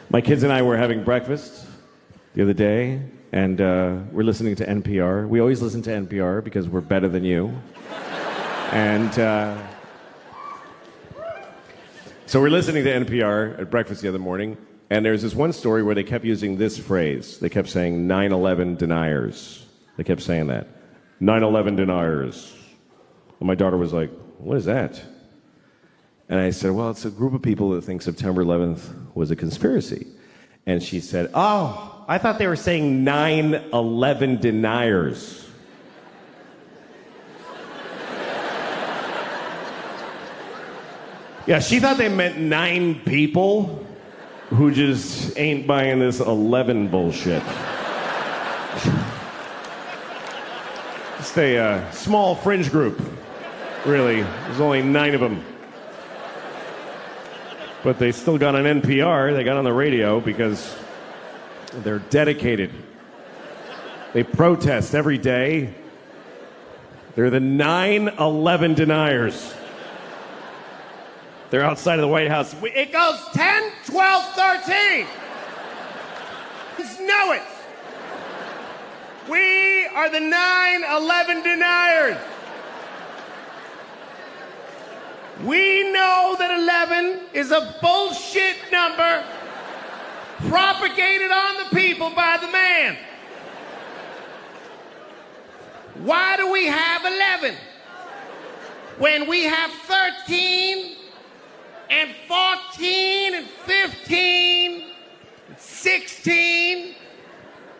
My kids and I were having breakfast the other day, and we're listening to NPR. We always listen to NPR because we're better than you. And so we're listening to NPR at breakfast the other morning, and there's this one story where they kept using this phrase. They kept saying 9/11 deniers. They kept saying that. 9/11 deniers. And my daughter was like, what is that? And I said, well, it's a group of people that think September 11th was a conspiracy. And she said, oh, I thought they were saying 9/11 deniers. Yeah, she thought they meant 9 people who just ain't buying this 11 bullshit. Just a small fringe group, really. There's only 9 of them. But they still got on NPR, they got on the radio because they're dedicated. They protest every day. They're the 9/11 deniers. They're outside of the White House. It goes 10, 12, 13. Just know it. We are the 9/11 deniers. We know that 11 is a bullshit number propagated on the people by the man. Why do we have 11 when we have 13 and 14 and 15 and 16,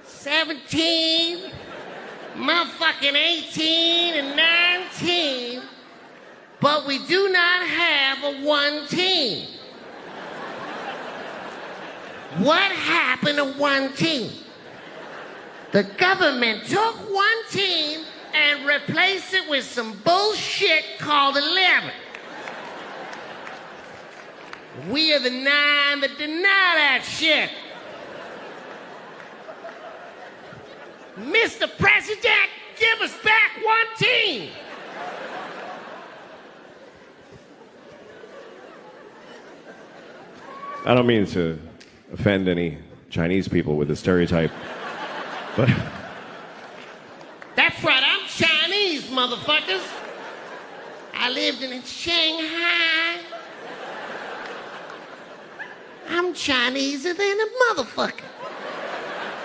17, motherfucking 18 and 19, but we do not have a 1 team? What happened to 1 team? The government took 1 team and replaced it with some bullshit called 11. We are the 9 that deny that shit. Mr. President, give us back 1 team. I don't mean to offend any Chinese people with the stereotype, but... That's right, I'm Chinese, motherfuckers. I lived in Shanghai. I'm Chineser than a motherfucker.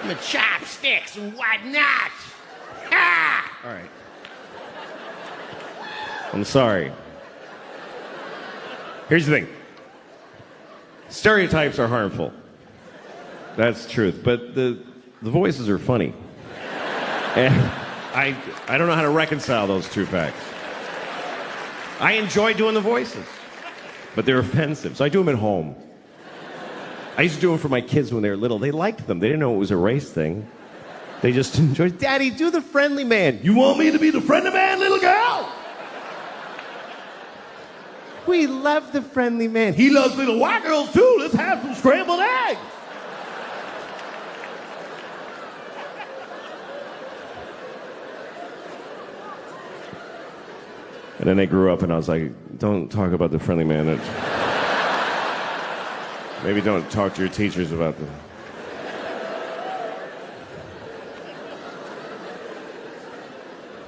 My chopsticks and whatnot. Ha! All right. I'm sorry. Here's the thing. Stereotypes are harmful. That's the truth. But the voices are funny. And I don't know how to reconcile those two facts. I enjoy doing the voices, but they're offensive, so I do them at home. I used to do them for my kids when they were little. They liked them. They didn't know it was a race thing. They just enjoyed, Daddy, do the friendly man. You want me to be the friendly man, little girl? We love the friendly man. He loves little white girls, too. Let's have some scrambled eggs. And then they grew up, and I was like, don't talk about the friendly man. Maybe don't talk to your teachers about them.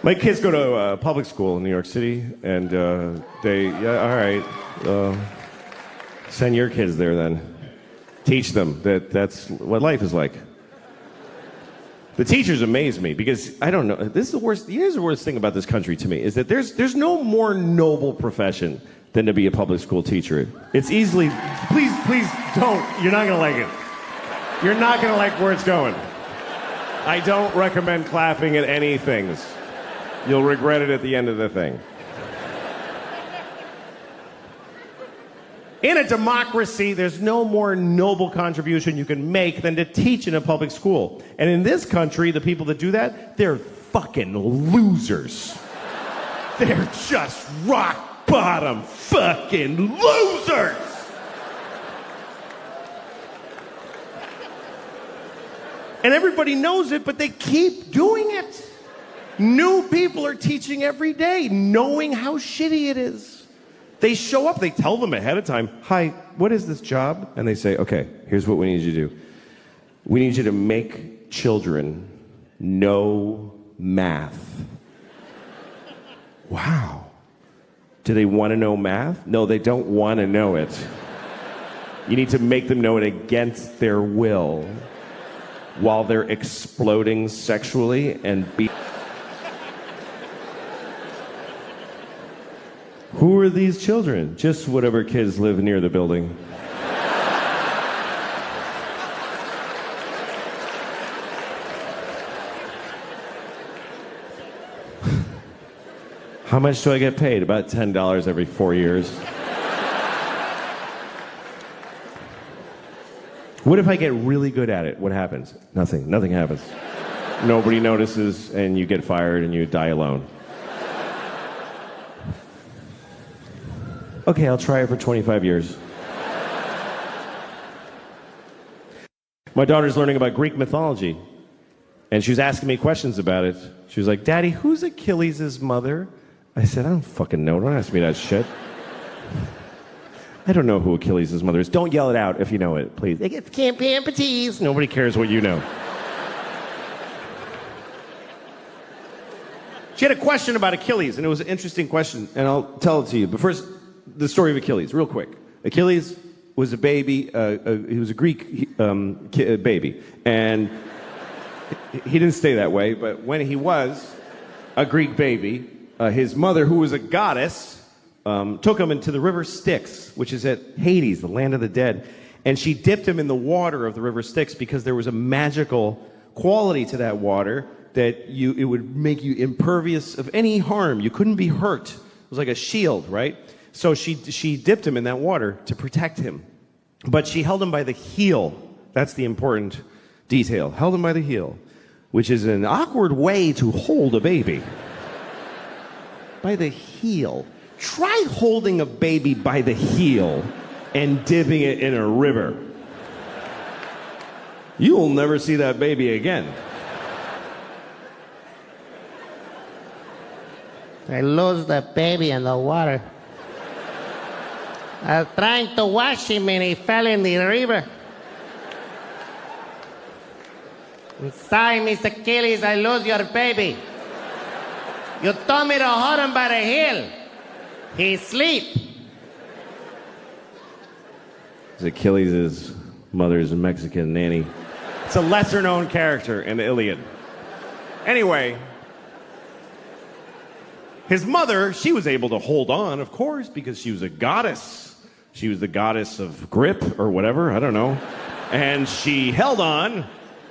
My kids go to public school in New York City, and send your kids there then. Teach them that's what life is like. The teachers amaze me because I don't know. This is the worst. Here's the worst thing about this country to me is that there's no more noble profession than to be a public school teacher. It's easily. Please don't. You're not gonna like it. You're not gonna like where it's going. I don't recommend clapping at any things. You'll regret it at the end of the thing. In a democracy, there's no more noble contribution you can make than to teach in a public school. And in this country, the people that do that, they're fucking losers. They're just rock bottom fucking losers. And everybody knows it, but they keep doing it. New people are teaching every day, knowing how shitty it is. They show up, they tell them ahead of time, hi, what is this job? And they say, okay, here's what we need you to do. We need you to make children know math. Wow. Do they want to know math? No, they don't want to know it. You need to make them know it against their will while they're exploding sexually and Who are these children? Just whatever kids live near the building. How much do I get paid? About $10 every 4 years. What if I get really good at it? What happens? Nothing. Nothing happens. Nobody notices, and you get fired, and you die alone. Okay, I'll try it for 25 years. My daughter's learning about Greek mythology, and she was asking me questions about it. She was like, Daddy, who's Achilles' mother? I said, I don't fucking know. Don't ask me that shit. I don't know who Achilles' mother is. Don't yell it out if you know it, please. It can't be empathies. Nobody cares what you know. She had a question about Achilles, and it was an interesting question, and I'll tell it to you. But first, the story of Achilles, real quick. Achilles was a baby. He was a Greek baby, and he didn't stay that way. But when he was a Greek baby, his mother, who was a goddess, took him into the river Styx, which is at Hades, the land of the dead, and she dipped him in the water of the river Styx because there was a magical quality to that water that it would make you impervious of any harm. You couldn't be hurt. It was like a shield, right? So she dipped him in that water to protect him. But she held him by the heel. That's the important detail. Held him by the heel, which is an awkward way to hold a baby. By the heel. Try holding a baby by the heel and dipping it in a river. You will never see that baby again. I lost the baby in the water. I was trying to wash him and he fell in the river. I'm sorry, Mr. Achilles, I lost your baby. You told me to hold him by the heel. He's asleep. Achilles' mother's a Mexican nanny. It's a lesser-known character in the Iliad. Anyway, his mother, she was able to hold on, of course, because she was a goddess. She was the goddess of grip or whatever, I don't know. And she held on,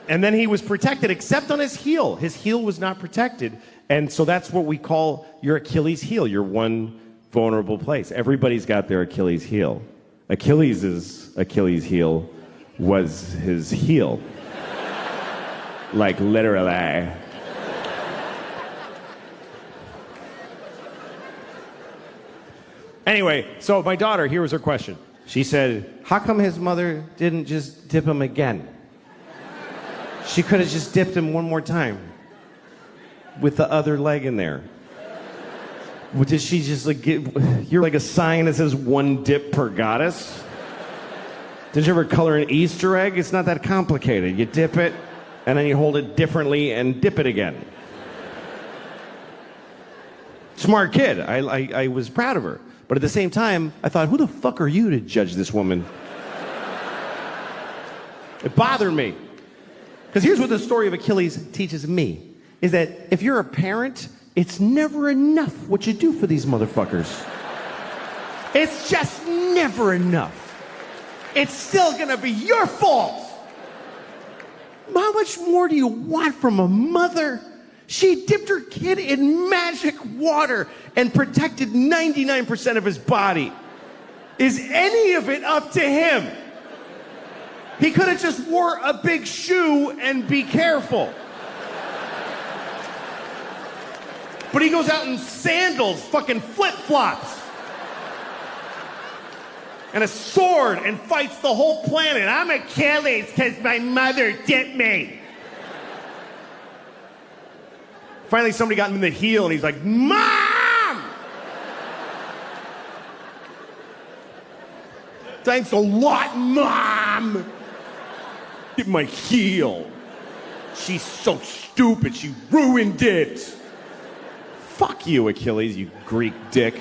and then he was protected, except on his heel. His heel was not protected, and so that's what we call your Achilles heel, your one vulnerable place. Everybody's got their Achilles heel. Achilles' Achilles heel was his heel. Like literally. Anyway, so my daughter, here was her question. She said, how come his mother didn't just dip him again? She could have just dipped him one more time with the other leg in there. Did she just like you're like a sign that says one dip per goddess? Did you ever color an Easter egg? It's not that complicated. You dip it, and then you hold it differently and dip it again. Smart kid. I was proud of her. But at the same time, I thought, who the fuck are you to judge this woman? It bothered me. Because here's what the story of Achilles teaches me, is that if you're a parent, it's never enough what you do for these motherfuckers. It's just never enough. It's still gonna be your fault. How much more do you want from a mother? She dipped her kid in magic water and protected 99% of his body. Is any of it up to him? He could have just wore a big shoe and be careful. But he goes out in sandals, fucking flip-flops, and a sword and fights the whole planet. I'm Achilles because my mother dipped me. Finally, somebody got him in the heel, and he's like, Mom! Thanks a lot, Mom. Get my heel. She's so stupid, she ruined it. Fuck you, Achilles, you Greek dick.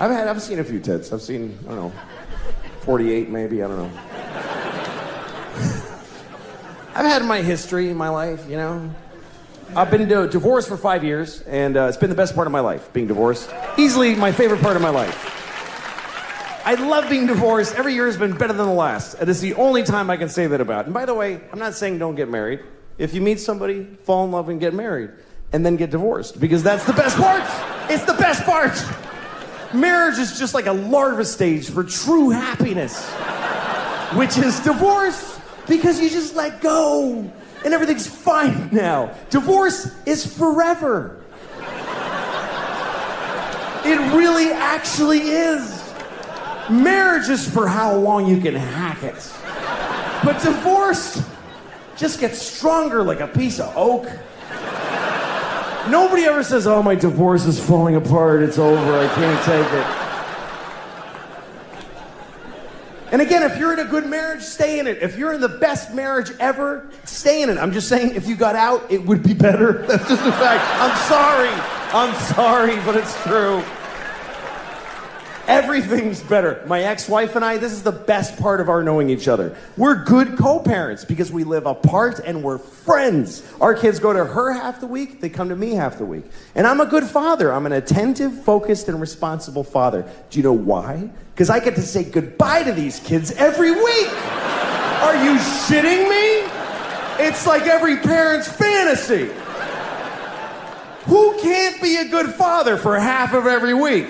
I've seen a few tits. I've seen, I don't know, 48 maybe, I don't know. I've had my history in my life, you know. I've been divorced for 5 years, and it's been the best part of my life, being divorced. Easily my favorite part of my life. I love being divorced. Every year has been better than the last. And it's the only time I can say that about. And by the way, I'm not saying don't get married. If you meet somebody, fall in love and get married, and then get divorced, because that's the best part. It's the best part. Marriage is just like a larva stage for true happiness, which is divorce, because you just let go and everything's fine now. Divorce is forever. It really actually is. Marriage is for how long you can hack it. But divorce just gets stronger like a piece of oak. Nobody ever says, oh, my divorce is falling apart, it's over, I can't take it. And again, if you're in a good marriage, stay in it. If you're in the best marriage ever, stay in it. I'm just saying, if you got out, it would be better. That's just a fact. I'm sorry, but it's true. Everything's better. My ex-wife and I, this is the best part of our knowing each other. We're good co-parents because we live apart and we're friends. Our kids go to her half the week, they come to me half the week. And I'm a good father. I'm an attentive, focused, and responsible father. Do you know why? Because I get to say goodbye to these kids every week. Are you shitting me? It's like every parent's fantasy. Who can't be a good father for half of every week?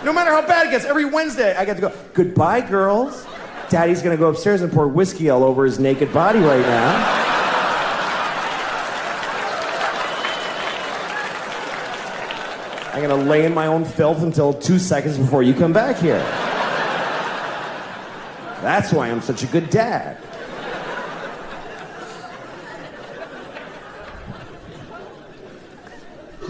No matter how bad it gets, every Wednesday I get to go, goodbye, girls. Daddy's gonna go upstairs and pour whiskey all over his naked body right now. I'm gonna lay in my own filth until 2 seconds before you come back here. That's why I'm such a good dad.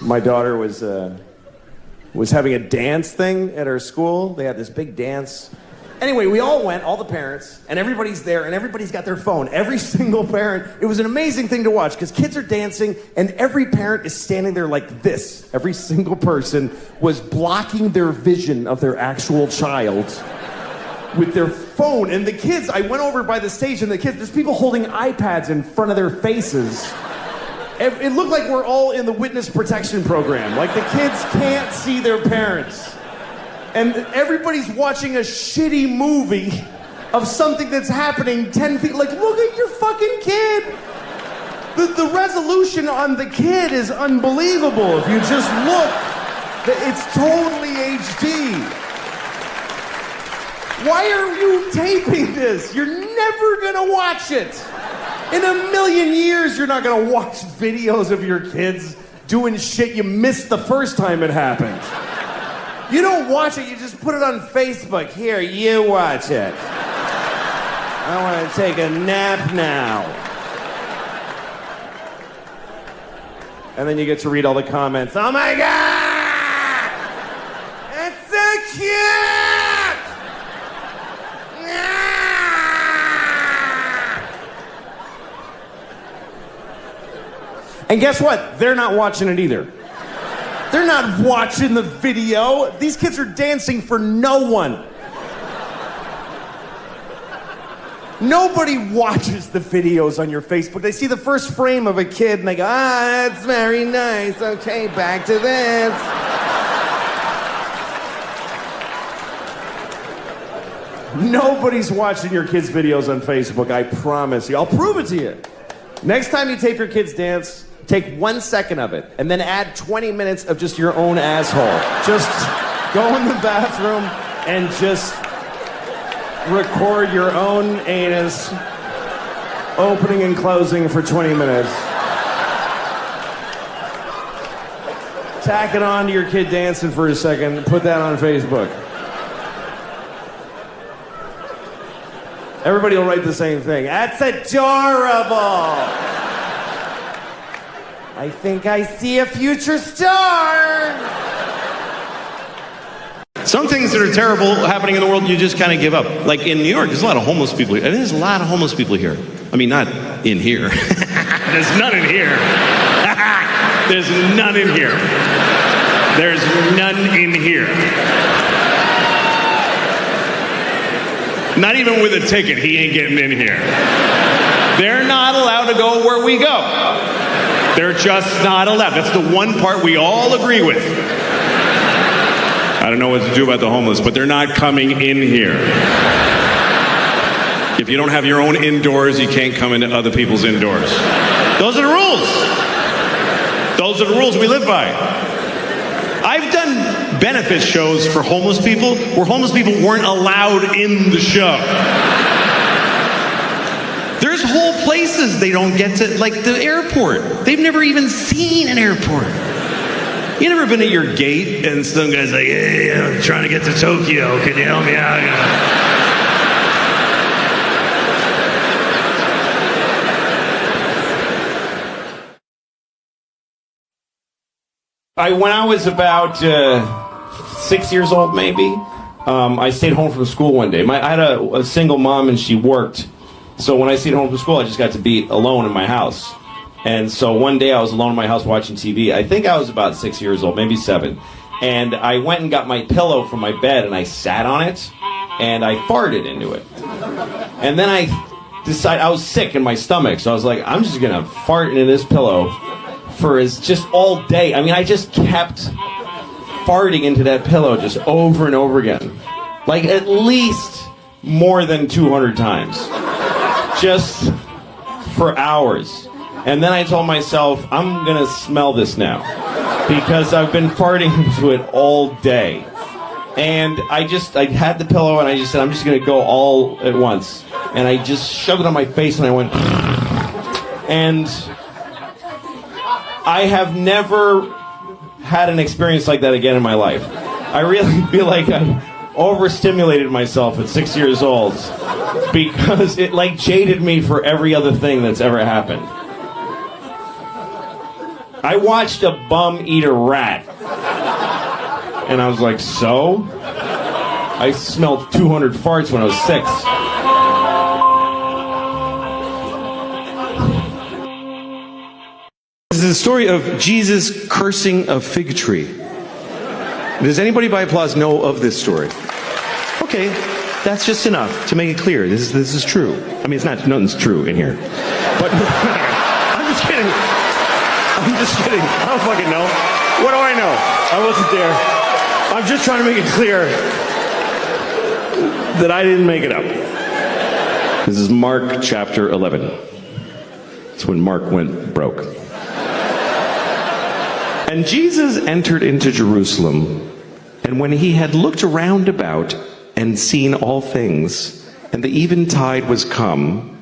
My daughter was having a dance thing at our school. They had this big dance. Anyway, we all went, all the parents, and everybody's there, and everybody's got their phone. Every single parent. It was an amazing thing to watch, because kids are dancing, and every parent is standing there like this. Every single person was blocking their vision of their actual child with their phone. And the kids, I went over by the stage, and the kids, there's people holding iPads in front of their faces. It looked like we're all in the witness protection program. Like the kids can't see their parents. And everybody's watching a shitty movie of something that's happening 10 feet. Like, look at your fucking kid. The resolution on the kid is unbelievable. If you just look, it's totally HD. Why are you taping this? You're never gonna watch it. In a million years, you're not gonna watch videos of your kids doing shit you missed the first time it happened. You don't watch it, you just put it on Facebook. Here, you watch it. I wanna take a nap now. And then you get to read all the comments. Oh my God! It's so cute! And guess what? They're not watching it either. They're not watching the video. These kids are dancing for no one. Nobody watches the videos on your Facebook. They see the first frame of a kid and they go, ah, that's very nice. Okay, back to this. Nobody's watching your kids' videos on Facebook, I promise you. I'll prove it to you. Next time you tape your kids dance, take 1 second of it, and then add 20 minutes of just your own asshole. Just go in the bathroom and just record your own anus opening and closing for 20 minutes. Tack it on to your kid dancing for a second, put that on Facebook. Everybody will write the same thing. That's adorable. I think I see a future star. Some things that are terrible happening in the world, you just kind of give up. Like in New York, there's a lot of homeless people here. There's a lot of homeless people here. I mean, not in here. There's none in here. There's none in here. There's none in here. Not even with a ticket, he ain't getting in here. They're not allowed to go where we go. They're just not allowed. That's the one part we all agree with. I don't know what to do about the homeless, but they're not coming in here. If you don't have your own indoors, you can't come into other people's indoors. Those are the rules. Those are the rules we live by. I've done benefit shows for homeless people where homeless people weren't allowed in the show. There's whole places they don't get to, like the airport. They've never even seen an airport. You never been at your gate and some guy's like, hey, I'm trying to get to Tokyo. Can you help me out? When I was about 6 years old, maybe, I stayed home from school one day. I had a single mom and she worked. So when I stayed home from school, I just got to be alone in my house. And so one day I was alone in my house watching TV. I think I was about 6 years old, maybe 7. And I went and got my pillow from my bed and I sat on it and I farted into it. And then I decided, I was sick in my stomach, so I was like, I'm just gonna fart into this pillow for just all day. I mean, I just kept farting into that pillow just over and over again. Like at least more than 200 times. Just for hours. And then I told myself, I'm gonna smell this now. Because I've been farting into it all day. And I had the pillow and I just said, I'm just gonna go all at once. And I just shoved it on my face and I went, and I have never had an experience like that again in my life. I really feel like I overstimulated myself at 6 years old because it like jaded me for every other thing that's ever happened. I watched a bum eat a rat. And I was like, so? I smelled 200 farts when I was 6. This is the story of Jesus cursing a fig tree. Does anybody by applause know of this story? Okay, that's just enough to make it clear. This is true. I mean, nothing's true in here. But I'm just kidding. I don't fucking know. What do I know? I wasn't there. I'm just trying to make it clear that I didn't make it up. This is Mark chapter 11. It's when Mark went broke. And Jesus entered into Jerusalem, and when he had looked around about and seen all things, and the eventide was come,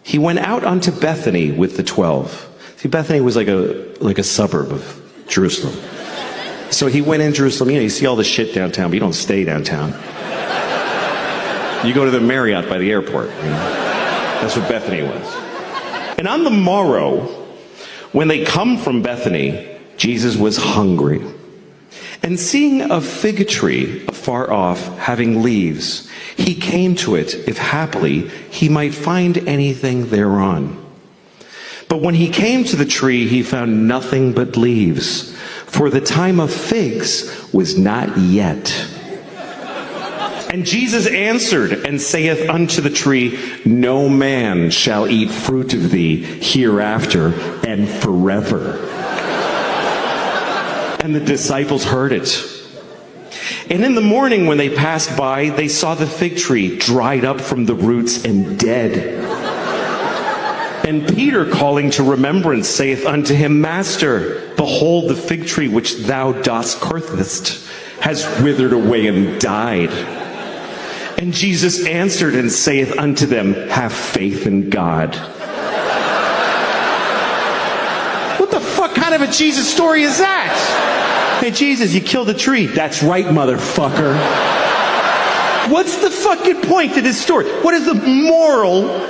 he went out unto Bethany with the 12. See, Bethany was like a suburb of Jerusalem. So he went in Jerusalem. You know, you see all the shit downtown, but you don't stay downtown. You go to the Marriott by the airport. You know? That's what Bethany was. And on the morrow, when they come from Bethany, Jesus was hungry. And seeing a fig tree afar off, having leaves, he came to it, if haply he might find anything thereon. But when he came to the tree, he found nothing but leaves, for the time of figs was not yet. And Jesus answered and saith unto the tree, no man shall eat fruit of thee hereafter and forever. And the disciples heard it. And in the morning when they passed by, they saw the fig tree dried up from the roots and dead. And Peter, calling to remembrance, saith unto him, Master, behold, the fig tree which thou dost cursest has withered away and died. And Jesus answered and saith unto them, Have faith in God. What the fuck kind of a Jesus story is that? Hey, Jesus, you killed a tree. That's right, motherfucker. What's the fucking point to this story? What is the moral?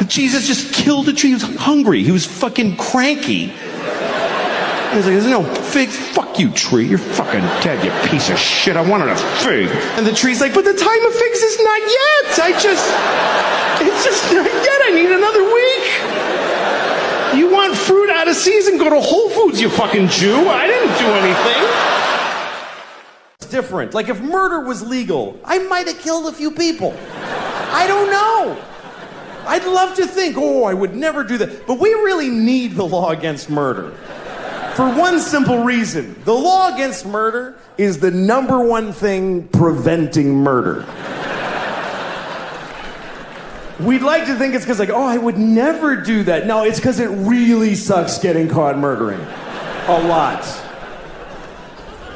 Jesus just killed a tree. He was hungry. He was fucking cranky. He's like, there's no figs. Fuck you, tree. You're fucking dead, you piece of shit. I wanted a fig. And the tree's like, but the time of figs is not yet. It's just not yet. I need another week. You want fruit out of season? Go to Whole Foods, you fucking Jew. I didn't do anything. It's different. Like if murder was legal, I might have killed a few people. I don't know. I'd love to think, I would never do that. But we really need the law against murder. For one simple reason. The law against murder is the number one thing preventing murder. We'd like to think it's because I would never do that. No, it's because it really sucks getting caught murdering. A lot.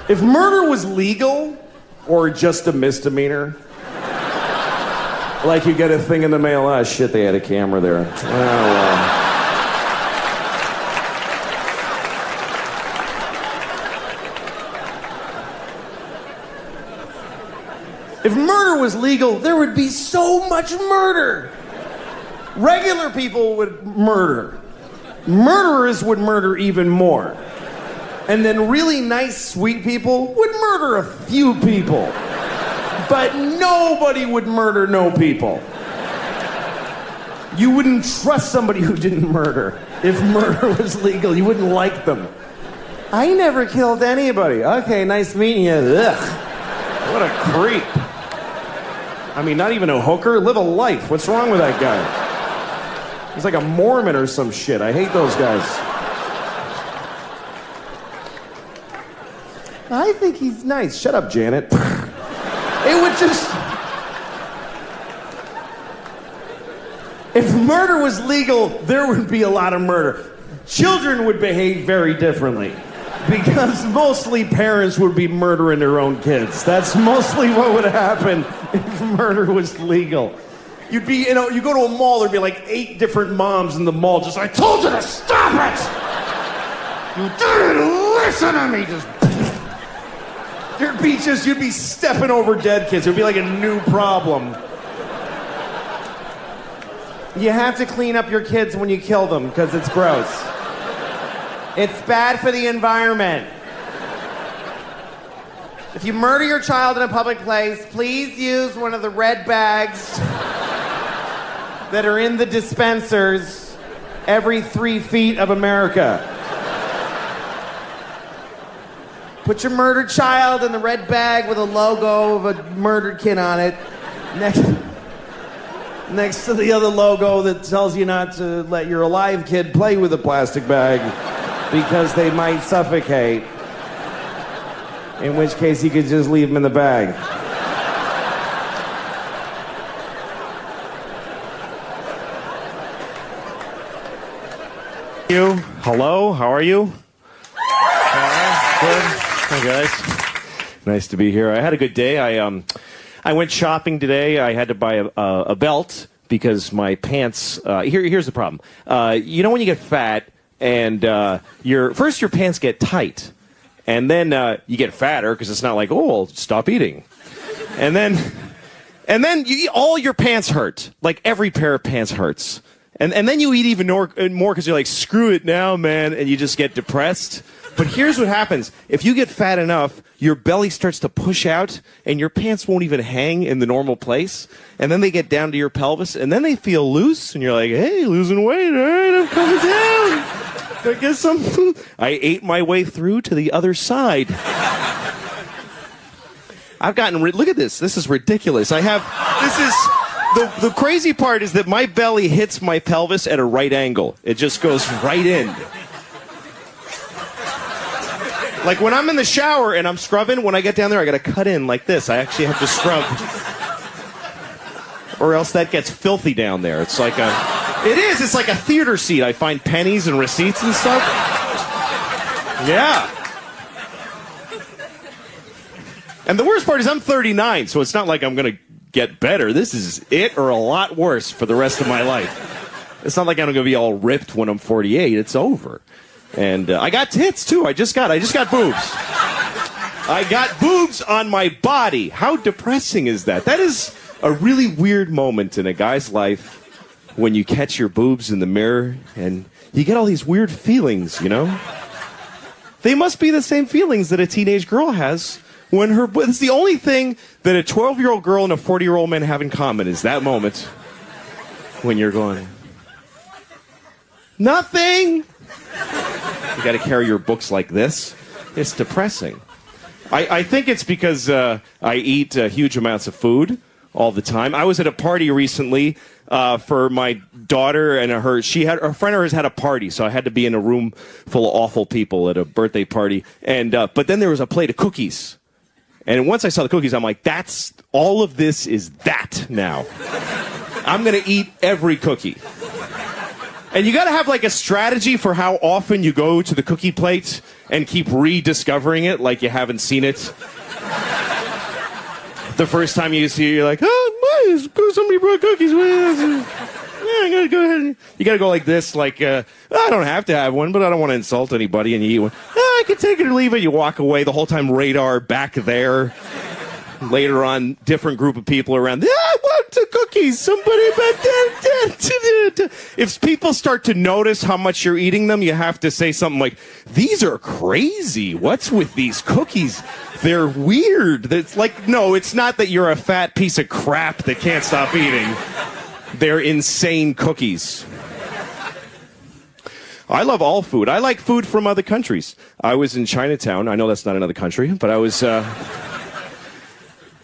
If murder was legal, or just a misdemeanor, like you get a thing in the mail, oh shit, they had a camera there. Oh, well. If murder was legal, there would be so much murder. Regular people would murder. Murderers would murder even more. And then really nice, sweet people would murder a few people. But nobody would murder no people. You wouldn't trust somebody who didn't murder. If murder was legal, you wouldn't like them. I never killed anybody. Okay, nice meeting you. Ugh. What a creep. I mean, not even a hooker. Live a life. What's wrong with that guy? He's like a Mormon or some shit. I hate those guys. I think he's nice. Shut up, Janet. It would just... If murder was legal, there would be a lot of murder. Children would behave very differently. Because mostly parents would be murdering their own kids. That's mostly what would happen if murder was legal. You'd be, you go to a mall, there'd be like 8 different moms in the mall just, I told you to stop it! You didn't listen to me! You'd be stepping over dead kids. It'd be like a new problem. You have to clean up your kids when you kill them, because it's gross. It's bad for the environment. If you murder your child in a public place, please use one of the red bags that are in the dispensers every 3 feet of America. Put your murdered child in the red bag with a logo of a murdered kid on it. Next to the other logo that tells you not to let your alive kid play with a plastic bag because they might suffocate. In which case you could just leave them in the bag. You? Hello? How are you? Good. Hi, guys. Nice to be here. I had a good day. I went shopping today. I had to buy a belt because my pants... Here's the problem. You know when you get fat and your pants get tight, and then you get fatter because it's not like, oh, stop eating. And then all your pants hurt. Like every pair of pants hurts. And then you eat even more because you're like, screw it now, man, and you just get depressed. But here's what happens. If you get fat enough, your belly starts to push out, and your pants won't even hang in the normal place. And then they get down to your pelvis, and then they feel loose, and you're like, hey, losing weight, all right, I'm coming down. I guess I ate my way through to the other side. I've gotten look at this. This is ridiculous. The crazy part is that my belly hits my pelvis at a right angle. It just goes right in. Like when I'm in the shower and I'm scrubbing, when I get down there, I gotta cut in like this. I actually have to scrub. Or else that gets filthy down there. It's like It is. It's like a theater seat. I find pennies and receipts and stuff. Yeah. And the worst part is I'm 39, so it's not like I'm going to get better. This is it or a lot worse for the rest of my life. It's not like I'm going to be all ripped when I'm 48. It's over. And I got tits, too. I just got boobs. I got boobs on my body. How depressing is that? That is a really weird moment in a guy's life when you catch your boobs in the mirror and you get all these weird feelings, you know? They must be the same feelings that a teenage girl has when her... It's the only thing that a 12-year-old girl and a 40-year-old man have in common is that moment when you're going, nothing! You got to carry your books like this. It's depressing. I think it's because I eat huge amounts of food all the time. I was at a party recently for my daughter and her. A friend of hers had a party, so I had to be in a room full of awful people at a birthday party. And but then there was a plate of cookies. And once I saw the cookies, I'm like, that's all of this is that now. I'm going to eat every cookie. And you got to have like a strategy for how often you go to the cookie plate and keep rediscovering it like you haven't seen it. The first time you see it, you're like, oh, somebody brought cookies. Yeah, I gotta go ahead. You got to go like this, like, I don't have to have one, but I don't want to insult anybody, and you eat one. Oh, I can take it or leave it. You walk away. The whole time radar back there. Later on, different group of people around. I want the cookies. Somebody. If people start to notice how much you're eating them, you have to say something like, these are crazy. What's with these cookies? They're weird. It's like, no, it's not that you're a fat piece of crap that can't stop eating. They're insane cookies. I love all food. I like food from other countries. I was in Chinatown. I know that's not another country, but I was...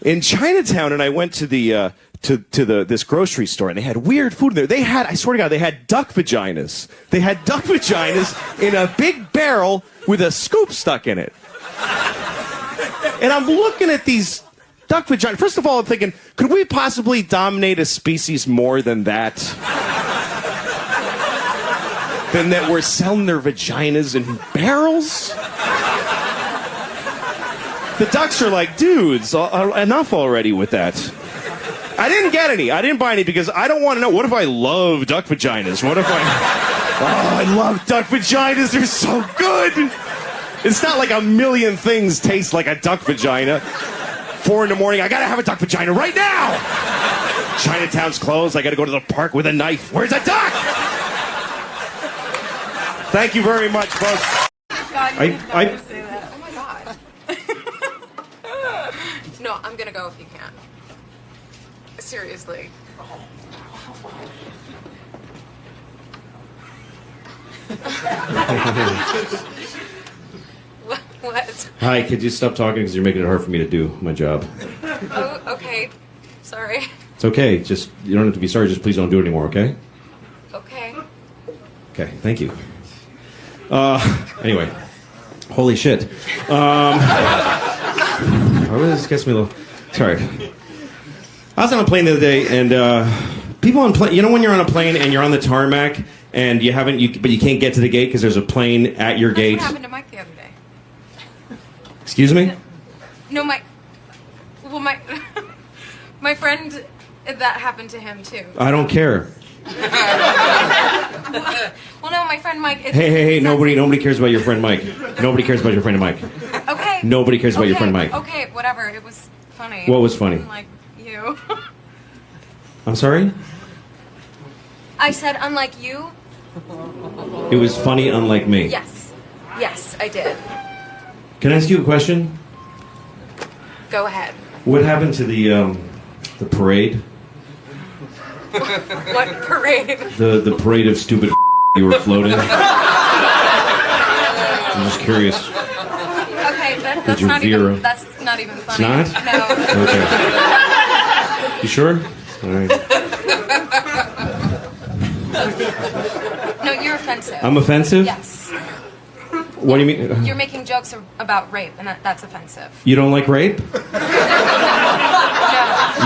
in Chinatown, and I went to the this grocery store, and they had weird food there. They had, I swear to God, they had duck vaginas. They had duck vaginas in a big barrel with a scoop stuck in it. And I'm looking at these duck vaginas. First of all, I'm thinking, could we possibly dominate a species more than that? Than that we're selling their vaginas in barrels? The ducks are like, dudes, enough already with that. I didn't get any. I didn't buy any because I don't want to know. What if I love duck vaginas? What if I love duck vaginas. They're so good. It's not like a million things taste like a duck vagina. 4 a.m, I got to have a duck vagina right now. Chinatown's closed. I got to go to the park with a knife. Where's a duck? Thank you very much, folks. God, you did not say that. Oh my God. No, I'm gonna go if you can. Seriously. What? Hi, could you stop talking because you're making it hard for me to do my job. Oh, okay. Sorry. It's okay. Just, you don't have to be sorry. Just please don't do it anymore, okay? Okay. Okay, thank you. Anyway. Holy shit. This gets me a little... Sorry. I was on a plane the other day, and people on plane... You know when you're on a plane and you're on the tarmac, and but you can't get to the gate because there's a plane at your gate? That's what happened to Mike the other day. Excuse me? No, my my friend, that happened to him too. I don't care. Well, no, my friend Mike... Hey, nobody cares about your friend Mike. Nobody cares about your friend Mike. Okay. Nobody cares about your friend Mike. Okay, whatever. It was funny. What was funny? Unlike you. I'm sorry? I said unlike you. It was funny unlike me. Yes. Yes, I did. Can I ask you a question? Go ahead. What happened to the parade? What parade? The parade of stupid you were floating? I'm just curious. Okay, that's you not veer? even. That's not even funny. It's not? No. Okay. You sure? All right. No, you're offensive. I'm offensive? Yes. What do you mean? You're making jokes about rape, and that's offensive. You don't like rape? No.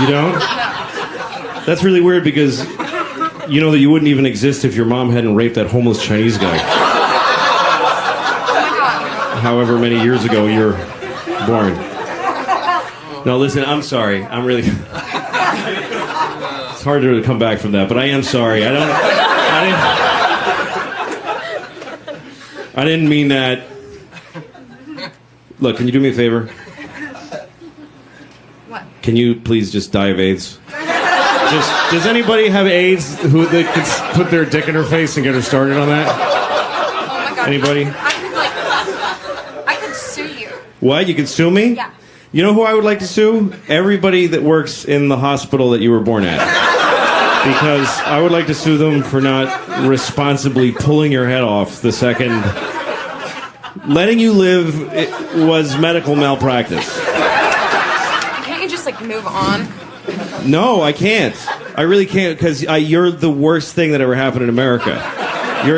You don't? No. That's really weird because You know that you wouldn't even exist if your mom hadn't raped that homeless Chinese guy. Oh my God. However many years ago you're born. No, listen, I'm sorry. I'm really... It's hard to come back from that, but I am sorry. I didn't mean that. Look, can you do me a favor? What? Can you please just die of AIDS? Does anybody have AIDS who they could put their dick in her face and get her started on that? Oh my God. Anybody? I could sue you. What? You can sue me? Yeah. You know who I would like to sue? Everybody that works in the hospital that you were born at. Because I would like to sue them for not responsibly pulling your head off the second. Letting you live was medical malpractice. Can't you just like move on? No, I can't. I really can't because you're the worst thing that ever happened in America.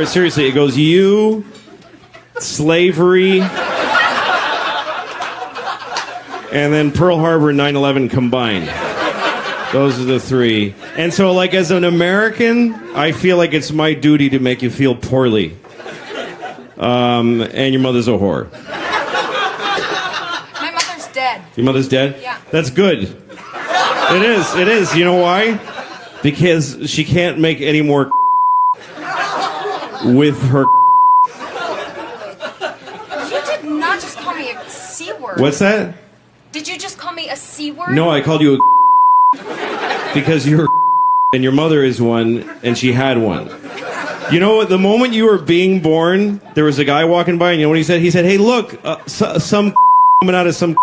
Seriously, it goes you, slavery, and then Pearl Harbor and 9/11 combined. Those are the three. And so, like, as an American, I feel like it's my duty to make you feel poorly. And your mother's a whore. My mother's dead. Your mother's dead? Yeah. That's good. It is. You know why? Because she can't make any more with her. You did not just call me a C word. What's that? Did you just call me a C word? No, I called you a because you're and your mother is one, and she had one. You know what? The moment you were being born, there was a guy walking by, and you know what he said? He said, "Hey, look, some coming out of some."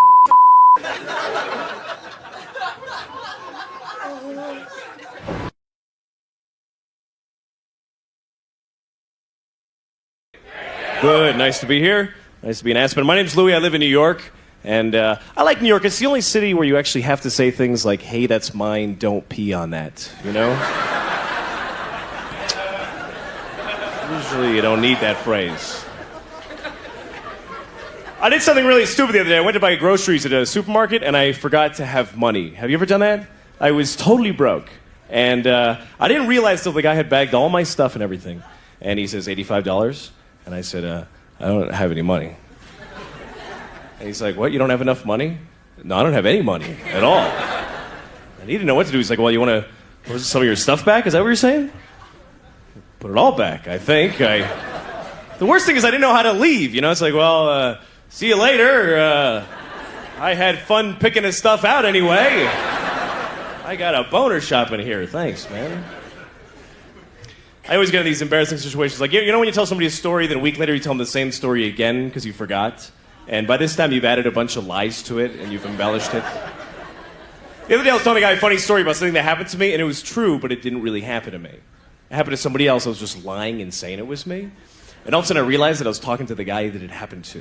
Good. Nice to be here. Nice to be in Aspen. My name's Louis. I live in New York. And I like New York. It's the only city where you actually have to say things like, hey, that's mine, don't pee on that. You know? Usually you don't need that phrase. I did something really stupid the other day. I went to buy groceries at a supermarket, and I forgot to have money. Have you ever done that? I was totally broke. And I didn't realize till the guy had bagged all my stuff and everything. And he says, $85. And I said, I don't have any money. And he's like, what, you don't have enough money? No, I don't have any money at all. And he didn't know what to do. He's like, well, you want to put some of your stuff back? Is that what you're saying? Put it all back, I think. The worst thing is I didn't know how to leave. You know, it's like, well, see you later. I had fun picking his stuff out anyway. I got a boner shopping here. Thanks, man. I always get in these embarrassing situations. Like, you know when you tell somebody a story, then a week later you tell them the same story again because you forgot? And by this time, you've added a bunch of lies to it, and you've embellished it. The other day, I was telling a guy a funny story about something that happened to me, and it was true, but it didn't really happen to me. It happened to somebody else. I was just lying and saying it was me. And all of a sudden, I realized that I was talking to the guy that it happened to.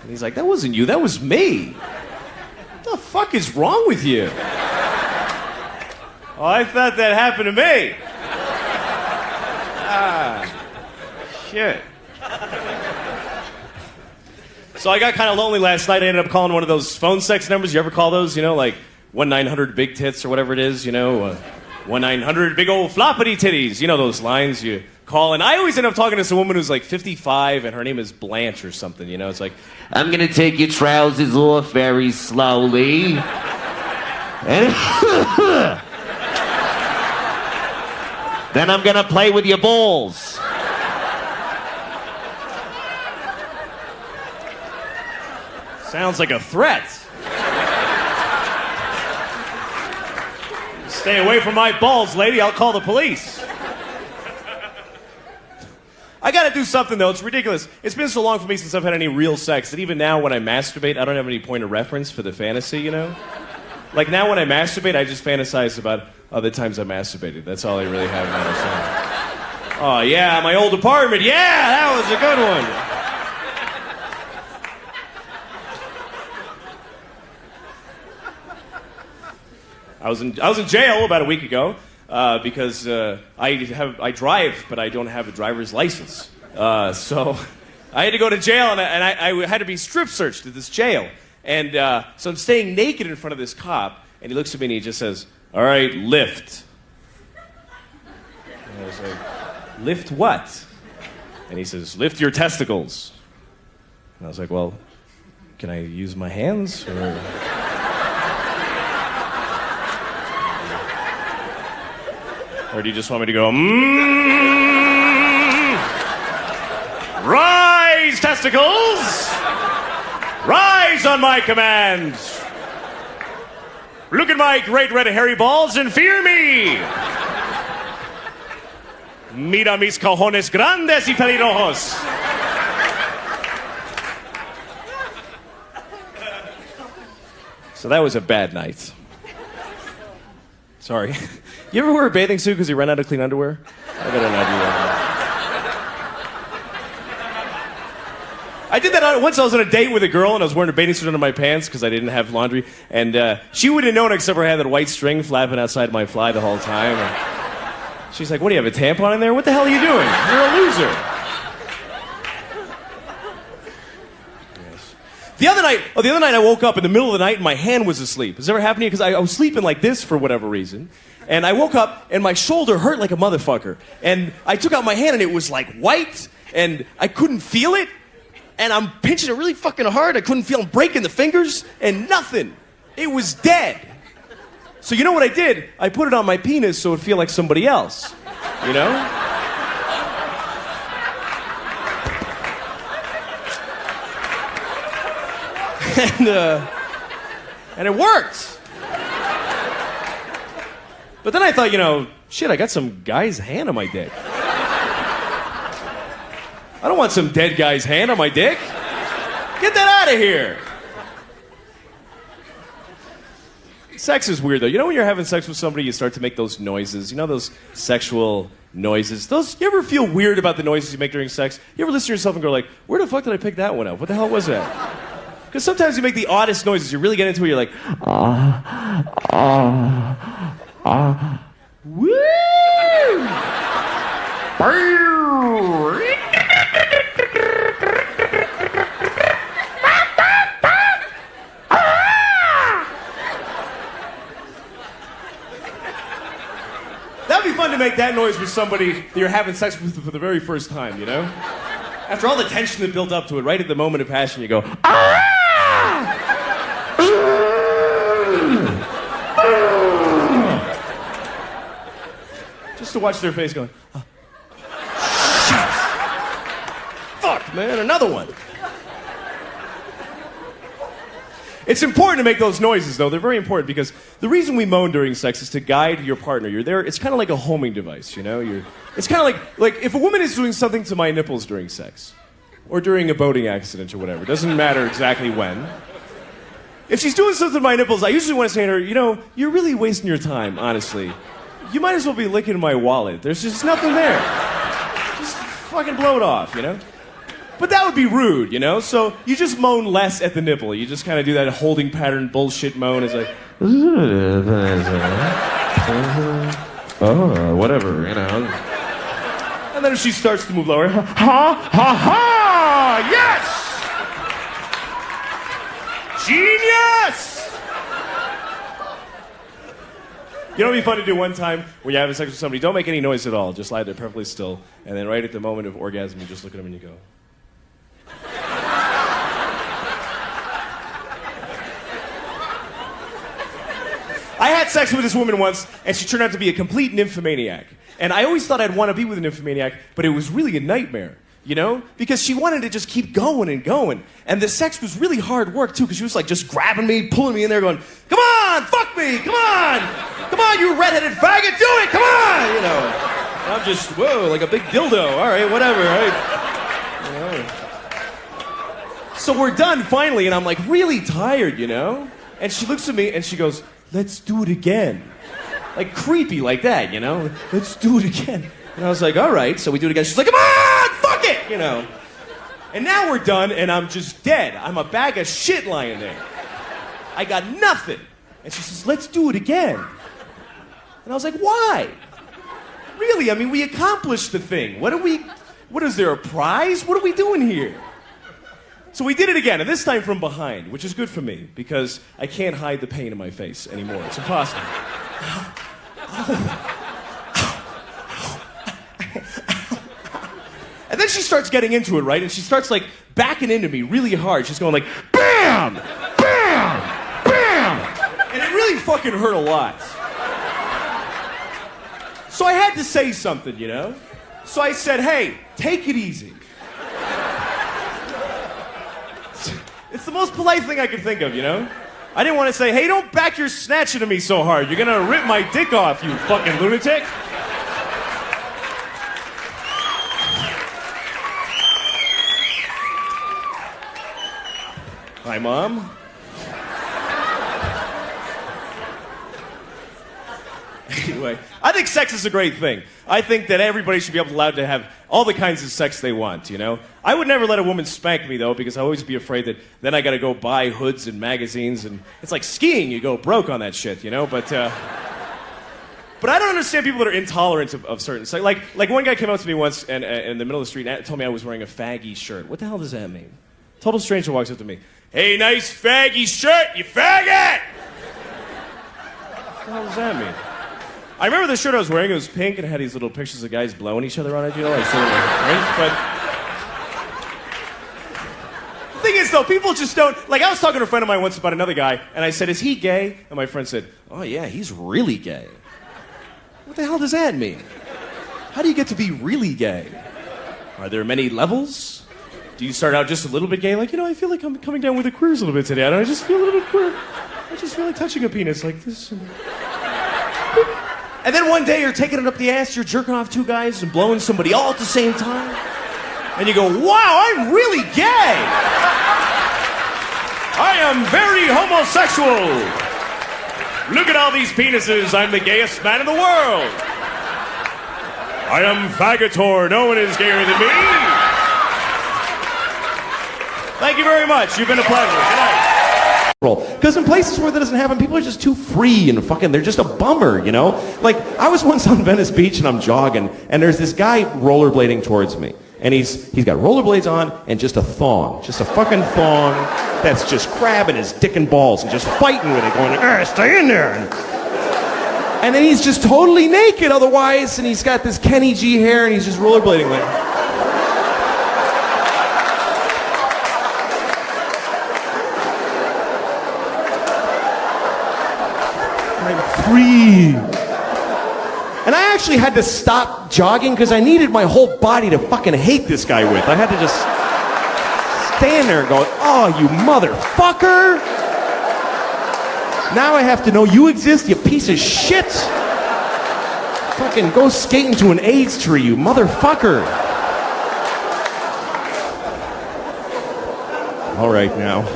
And he's like, that wasn't you, that was me. What the fuck is wrong with you? Oh, I thought that happened to me. Shit. So I got kind of lonely last night. I ended up calling one of those phone sex numbers. You ever call those? You know, like 1-900-BIG-TITS or whatever it is, you know? 1-900-BIG-OLD-FLOPPITY-TITTIES. You know those lines you call. And I always end up talking to some woman who's like 55 and her name is Blanche or something, you know? It's like, I'm gonna take your trousers off very slowly. And then I'm gonna play with your balls. sounds like a threat. Stay away from my balls, lady. I'll call the police. I gotta do something, though. It's ridiculous. It's been so long for me since I've had any real sex that even now when I masturbate, I don't have any point of reference for the fantasy, you know? Like now when I masturbate, I just fantasize about other times I masturbated. That's all I really have in mind. Oh, yeah, my old apartment. Yeah, that was a good one. I was in jail about a week ago because I drive, but I don't have a driver's license. So I had to go to jail, and I had to be strip searched at this jail. And so I'm staying naked in front of this cop, and he looks at me and he just says, all right, lift. And I was like, lift what? And he says, lift your testicles. And I was like, well, can I use my hands? Or do you just want me to go, rise, testicles! Rise on my command! Look at my great red hairy balls and fear me! Mira mis cojones grandes y pelirrojos. So that was a bad night. Sorry. You ever wear a bathing suit because you ran out of clean underwear? I got an idea. I did that once. I was on a date with a girl and I was wearing a bathing suit under my pants because I didn't have laundry. And she wouldn't have known except for I had that white string flapping outside my fly the whole time. And she's like, what do you have, a tampon in there? What the hell are you doing? You're a loser. Yes. The other night I woke up in the middle of the night and my hand was asleep. Has this ever happened to you? Because I was sleeping like this for whatever reason. And I woke up and my shoulder hurt like a motherfucker. And I took out my hand and it was like white and I couldn't feel it. And I'm pinching it really fucking hard. I couldn't feel, I'm breaking the fingers and nothing. It was dead. So you know what I did? I put it on my penis so it would feel like somebody else. You know? And it worked. But then I thought, shit, I got some guy's hand on my dick. I don't want some dead guy's hand on my dick. Get that out of here. Sex is weird, though. You know when you're having sex with somebody, you start to make those noises. You know those sexual noises? You ever feel weird about the noises you make during sex? You ever listen to yourself and go like, where the fuck did I pick that one up? What the hell was that? Because sometimes you make the oddest noises. You really get into it, you're like, woo! That'd be fun to make that noise with somebody that you're having sex with for the very first time, you know? After all the tension that built up to it, right at the moment of passion, you go, just to watch their face going, shit. Fuck, man, another one. It's important to make those noises, though. They're very important because the reason we moan during sex is to guide your partner. You're there. It's kind of like a homing device, you know? It's kind of like if a woman is doing something to my nipples during sex or during a boating accident or whatever. It doesn't matter exactly when. If she's doing something to my nipples, I usually want to say to her, you're really wasting your time, honestly. You might as well be licking my wallet. There's just nothing there. Just fucking blow it off, you know? But that would be rude, you know? So you just moan less at the nipple. You just kind of do that holding pattern bullshit moan. It's like, oh, whatever, you know. And then if she starts to move lower, ha, ha, ha, yes! Genius! You know what would be fun to do one time when you're having sex with somebody? Don't make any noise at all. Just lie there perfectly still. And then right at the moment of orgasm, you just look at them and you go, I had sex with this woman once, and she turned out to be a complete nymphomaniac. And I always thought I'd want to be with a nymphomaniac, but it was really a nightmare, you know? Because she wanted to just keep going and going. And the sex was really hard work, too, because she was like just grabbing me, pulling me in there, going, come on, fuck me, come on! Come on, you redheaded faggot, do it, come on! You know? And I'm just, whoa, like a big dildo, all right, whatever, right? You know? So we're done, finally, and I'm like really tired, you know? And she looks at me, and she goes, let's do it again. Like creepy like that, you know? Let's do it again. And I was like, all right. So we do it again. She's like, come on, fuck it, you know? And now we're done, and I'm just dead. I'm a bag of shit lying there. I got nothing. And she says, let's do it again. And I was like, why? Really, I mean, we accomplished the thing. What is there, a prize? What are we doing here? So we did it again, and this time from behind, which is good for me, because I can't hide the pain in my face anymore. It's impossible. And then she starts getting into it, right? And she starts like backing into me really hard. She's going like, bam, bam, bam. And it really fucking hurt a lot. So I had to say something, you know? So I said, hey, take it easy. It's the most polite thing I could think of, you know? I didn't want to say, hey, don't back your snatch into me so hard. You're gonna rip my dick off, you fucking lunatic. Hi, Mom. Anyway, I think sex is a great thing. I think that everybody should be allowed to have all the kinds of sex they want, you know? I would never let a woman spank me, though, because I always be afraid that then I gotta go buy hoods and magazines, and it's like skiing, you go broke on that shit, you know? But I don't understand people that are intolerant of certain sex. Like one guy came up to me once and in the middle of the street and told me I was wearing a faggy shirt. What the hell does that mean? Total stranger walks up to me. Hey, nice faggy shirt, you faggot! What the hell does that mean? I remember the shirt I was wearing, it was pink and it had these little pictures of guys blowing each other on it, you know, like sort of like drink, but... The thing is, though, people just don't... Like, I was talking to a friend of mine once about another guy, and I said, is he gay? And my friend said, oh, yeah, he's really gay. What the hell does that mean? How do you get to be really gay? Are there many levels? Do you start out just a little bit gay? Like, you know, I feel like I'm coming down with the queers a little bit today. I just feel a little bit queer. I just feel like touching a penis like this. And then one day you're taking it up the ass, you're jerking off two guys and blowing somebody all at the same time. And you go, wow, I'm really gay. I am very homosexual. Look at all these penises. I'm the gayest man in the world. I am faggotor. No one is gayer than me. Thank you very much. You've been a pleasure. Good night. Because in places where that doesn't happen, people are just too free and fucking, they're just a bummer, you know? Like, I was once on Venice Beach and I'm jogging, and there's this guy rollerblading towards me. And he's got rollerblades on and just a thong. Just a fucking thong that's just grabbing his dick and balls and just fighting with it, going, stay in there. And then he's just totally naked otherwise, and he's got this Kenny G hair, and he's just rollerblading like... free. And I actually had to stop jogging because I needed my whole body to fucking hate this guy with. I had to just stand there going, oh, you motherfucker. Now I have to know you exist, you piece of shit. Fucking go skating to an AIDS tree, you motherfucker. All right, now.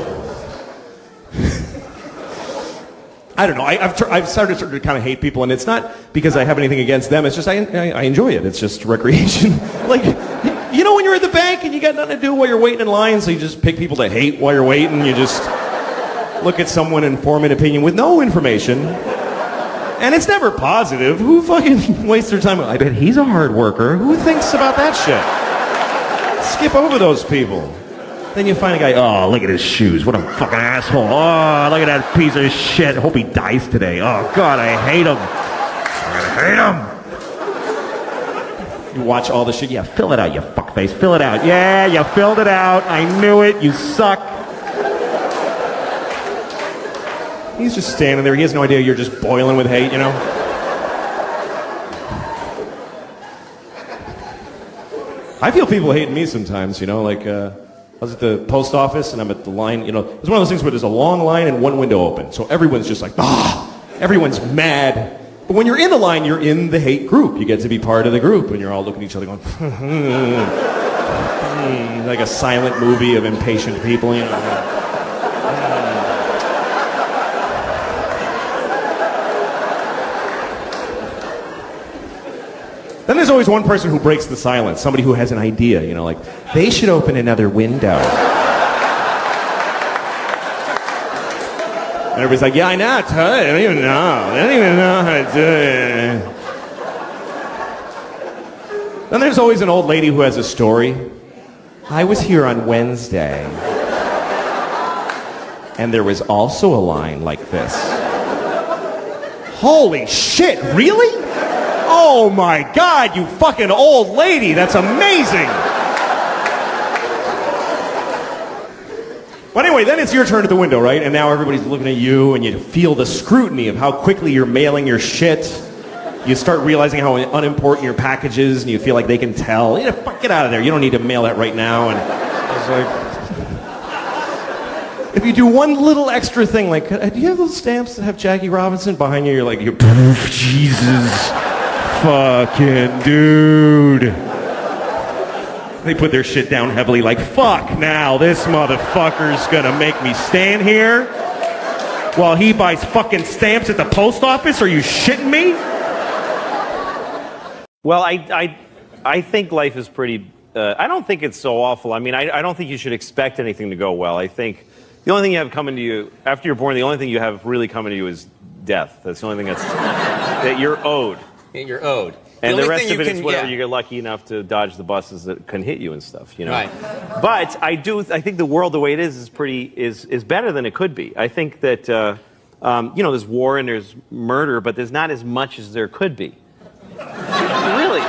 I don't know. I've started to kind of hate people, and it's not because I have anything against them. It's just I enjoy it. It's just recreation. Like, you know when you're at the bank and you got nothing to do while you're waiting in line, so you just pick people to hate while you're waiting. You just look at someone and form an opinion with no information. And it's never positive. Who fucking wastes their time? I bet he's a hard worker. Who thinks about that shit? Skip over those people. Then you find a guy, oh, look at his shoes. What a fucking asshole. Oh, look at that piece of shit. Hope he dies today. Oh, God, I hate him. I hate him. You watch all the shit. Yeah, fill it out, you fuckface. Fill it out. Yeah, you filled it out. I knew it. You suck. He's just standing there. He has no idea you're just boiling with hate, you know? I feel people hating me sometimes, you know, like, I was at the post office and I'm at the line, you know, it's one of those things where there's a long line and one window open. So everyone's just like, everyone's mad. But when you're in the line, you're in the hate group. You get to be part of the group and you're all looking at each other going, like a silent movie of impatient people, you know. Then there's always one person who breaks the silence, somebody who has an idea, you know, like, they should open another window. And everybody's like, yeah, I know, I don't even know. I don't even know how to do it. Then there's always an old lady who has a story. I was here on Wednesday, and there was also a line like this. Holy shit, really? Oh my God, you fucking old lady. That's amazing. But anyway, then it's your turn at the window, right? And now everybody's looking at you, and you feel the scrutiny of how quickly you're mailing your shit. You start realizing how unimportant your package is, and you feel like they can tell. Get out of there. You don't need to mail that right now. And it's like, if you do one little extra thing, like, do you have those stamps that have Jackie Robinson behind you? You're like, Jesus fucking dude. They put their shit down heavily, like, fuck now, this motherfucker's gonna make me stand here while he buys fucking stamps at the post office? Are you shitting me? Well, I think life is pretty. I don't think it's so awful. I mean, I don't think you should expect anything to go well. I think the only thing you have coming to you after you're born, the only thing you have really coming to you is death. That's the only thing that you're owed. You're owed. And the rest of it is whatever you get lucky enough to dodge the buses that can hit you and stuff, you know. Right. But I think the world the way it is better than it could be. I think that there's war and there's murder, but there's not as much as there could be. Really.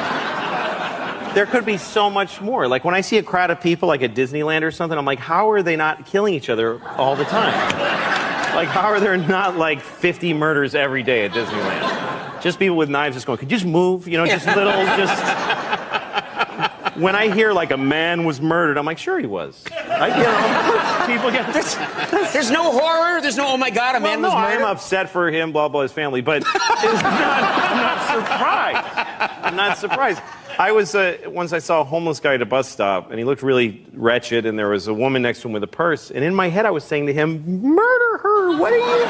There could be so much more. Like when I see a crowd of people like at Disneyland or something, I'm like, how are they not killing each other all the time? Like, how are there not like 50 murders every day at Disneyland? Just people with knives just going, could you just move? You know, just little, just... When I hear like a man was murdered, I'm like, sure he was. People get... There's no horror. There's no, oh my God, a man was murdered. I'm upset for him, blah, blah, his family, but I'm not surprised. I'm not surprised. I was, once I saw a homeless guy at a bus stop, and he looked really wretched, and there was a woman next to him with a purse, and in my head I was saying to him, murder her, what are you,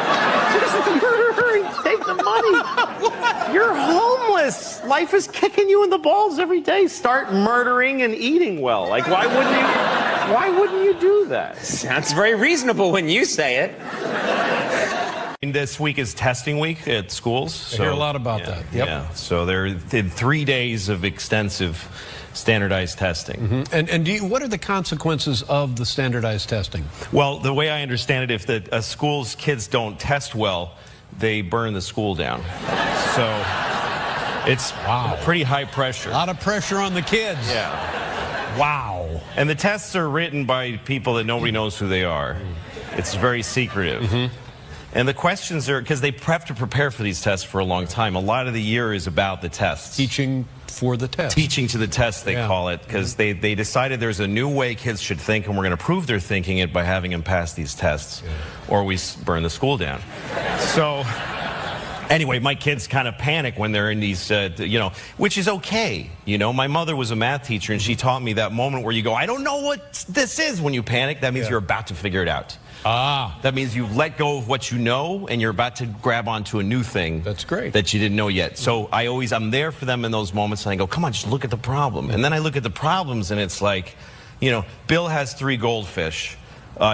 just murder her and take the money. You're homeless. Life is kicking you in the balls every day. Start murdering and eating well. Like, why wouldn't you do that? Sounds very reasonable when you say it. This week is testing week at schools. I hear a lot about that. Yep. Yeah. So there did 3 days of extensive standardized testing. Mm-hmm. And what are the consequences of the standardized testing? Well, the way I understand it, if a school's kids don't test well, they burn the school down. So it's pretty high pressure. A lot of pressure on the kids. Yeah. Wow. And the tests are written by people that nobody knows who they are. It's very secretive. Mm-hmm. And the questions are, because they have to prepare for these tests for a long time. A lot of the year is about the tests. Teaching for the test. Teaching to the test, they call it, because they decided there's a new way kids should think, and we're going to prove they're thinking it by having them pass these tests, or we burn the school down. So, anyway, my kids kind of panic when they're in these, which is okay. You know, my mother was a math teacher, and she taught me that moment where you go, I don't know what this is when you panic. That means you're about to figure it out. That means you've let go of what you know and you're about to grab onto a new thing. That's great. That you didn't know yet. So I'm there for them in those moments, and I go, come on, just look at the problem. And then I look at the problems, and it's like, Bill has 3 goldfish.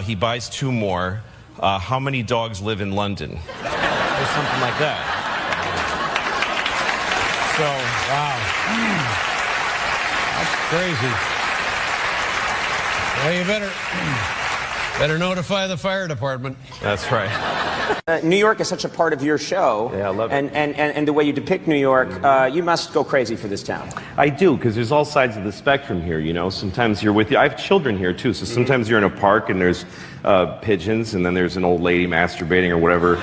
He buys 2 more. How many dogs live in London? Or something like that. So, wow. That's crazy. Well, you better notify the fire department. That's right. New York is such a part of your show. Yeah, I love it. And the way you depict New York, you must go crazy for this town. I do, because there's all sides of the spectrum here, Sometimes you're I have children here, too, so sometimes you're in a park and there's pigeons, and then there's an old lady masturbating or whatever.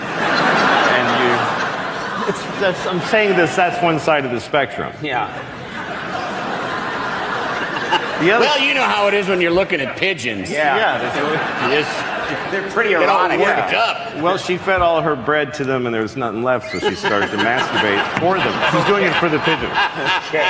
I'm saying that's one side of the spectrum. Yeah. Well, you know how it is when you're looking at pigeons. Yeah. They're pretty erotic. Worked up. Well, she fed all her bread to them, and there was nothing left, so she started to masturbate for them. She's doing it for the pigeons.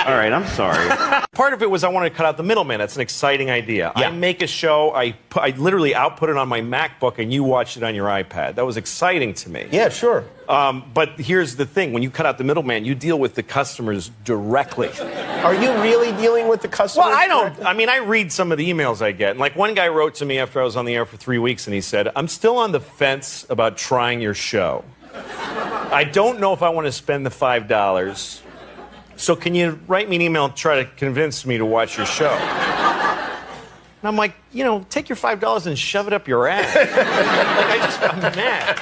All right, I'm sorry. Part of it was I wanted to cut out the middleman. That's an exciting idea. Yeah. I make a show, I literally output it on my MacBook, and you watched it on your iPad. That was exciting to me. Yeah, sure. But here's the thing. When you cut out the middleman, you deal with the customers directly. Are you really dealing with the customers? Well, I don't. I mean, I read some of the emails I get. And like one guy wrote to me after I was on the air for 3 weeks, and he said, I'm still on the fence about trying your show. I don't know if I want to spend the $5. So can you write me an email and try to convince me to watch your show? And I'm like, take your $5 and shove it up your ass. I'm mad.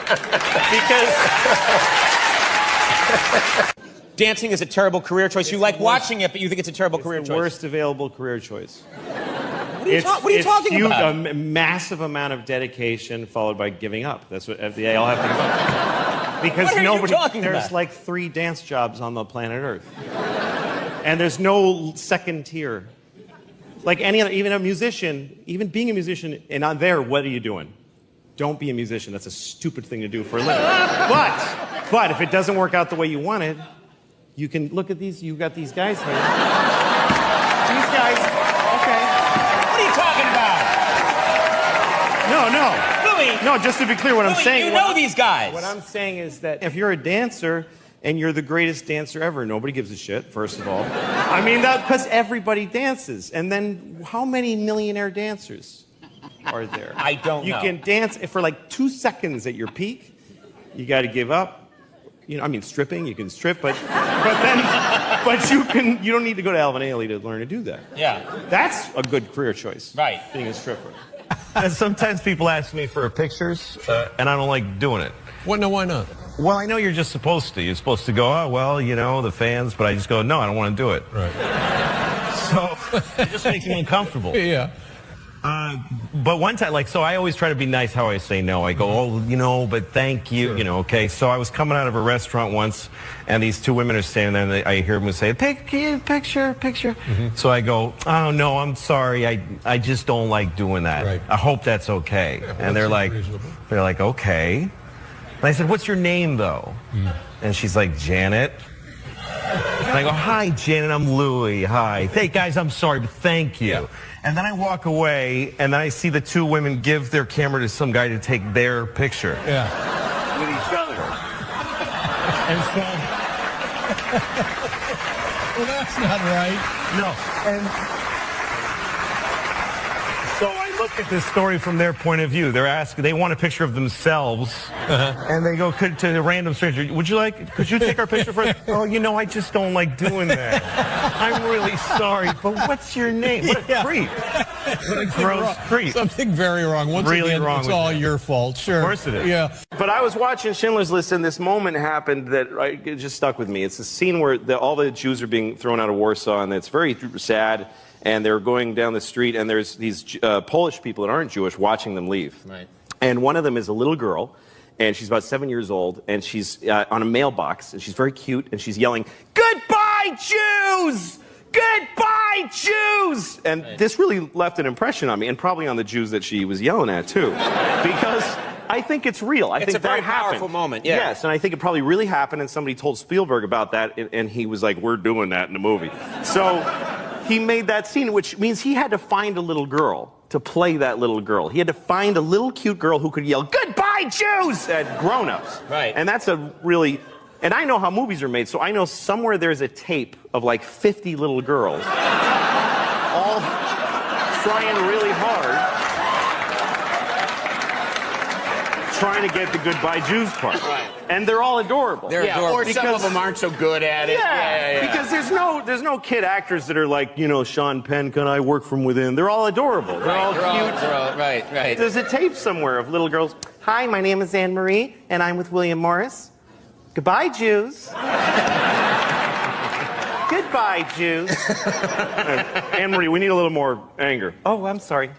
Dancing is a terrible career choice. You like watching it, but you think it's a terrible career the choice. worst available career choice. What are you talking about? A massive amount of dedication followed by giving up. That's what they all have to give up. Because What are you talking there's about? like 3 dance jobs on the planet Earth. And there's no second tier. Like any other, even a musician, even being a musician, and on there, what are you doing? Don't be a musician. That's a stupid thing to do for a living. But if it doesn't work out the way you wanted, you can look at these. You've got these guys here. These guys. Okay. What are you talking about? No. Louis. No, just to be clear, what I'm Louis, saying. you know these guys. What I'm saying is that if you're a dancer and you're the greatest dancer ever, nobody gives a shit, first of all. I mean, because everybody dances. And then how many millionaire dancers are there? I don't know. You can dance for like 2 seconds at your peak. You got to give up. You know, I mean, stripping, you can strip, but you don't need to go to Alvin Ailey to learn to do that. Yeah. That's a good career choice. Right. Being a stripper. And sometimes people ask me for pictures, and I don't like doing it. What? No, why not? Well, I know you're just supposed to. You're supposed to go, oh, well, you know, the fans, but I just go, no, I don't want to do it. Right. So it just makes me uncomfortable. Yeah. But one time, like, so I always try to be nice how I say no. I go, oh, you know, but thank you, Sure. you know, okay. So I was coming out of a restaurant once, and these 2 women are standing there, and I hear them say, picture. So I go, oh, no, I'm sorry. I just don't like doing that. Right. I hope that's okay. Yeah, well, and they're like, okay. And I said, what's your name, though? And she's like, Janet. And I go, hi, Janet, I'm Louie. Hi. Hey, guys, I'm sorry, but thank you. Yeah. And then I walk away, and then I see the 2 women give their camera to some guy to take their picture. Yeah. With each other. And so... Well, that's not right. No. And so I look at this story from their point of view. They want a picture of themselves, and they go to a random stranger, could you take our picture for us? Oh, you know, I just don't like doing that. I'm really sorry, but what's your name? What a creep. What a gross creep. Something very wrong. Once Really again, wrong it's with all that. your fault. Sure. Of course it is. Yeah. But I was watching Schindler's List, and this moment happened that it just stuck with me. It's a scene where all the Jews are being thrown out of Warsaw, and it's very sad. And they're going down the street, and there's these Polish people that aren't Jewish watching them leave. Right. And one of them is a little girl, and she's about 7 years old, and she's on a mailbox, and she's very cute, and she's yelling, "Goodbye, Jews! Goodbye, Jews!" And this really left an impression on me, and probably on the Jews that she was yelling at, too. Because I think it's real. I think a very that happened. powerful moment, yeah. Yes, and I think it probably really happened, and somebody told Spielberg about that, and he was like, "We're doing that in the movie." So he made that scene, which means he had to find a little girl to play that little girl. He had to find a little cute girl who could yell, "Goodbye, Jews!" at grown-ups. Right. And that's a really... And I know how movies are made, so I know somewhere there's a tape of like 50 little girls all trying really hard, trying to get the "Goodbye, Jews" part. Right. And they're all adorable. Or some of them aren't so good at it. Yeah, because there's no kid actors that are like, you know, Sean Penn, can I work from within? They're all adorable. They're all cute. Right. There's a tape somewhere of little girls. "Hi, my name is Anne Marie, and I'm with William Morris. Goodbye, Jews." "Goodbye, Jews." Anne Marie, we need a little more anger. "Oh, I'm sorry.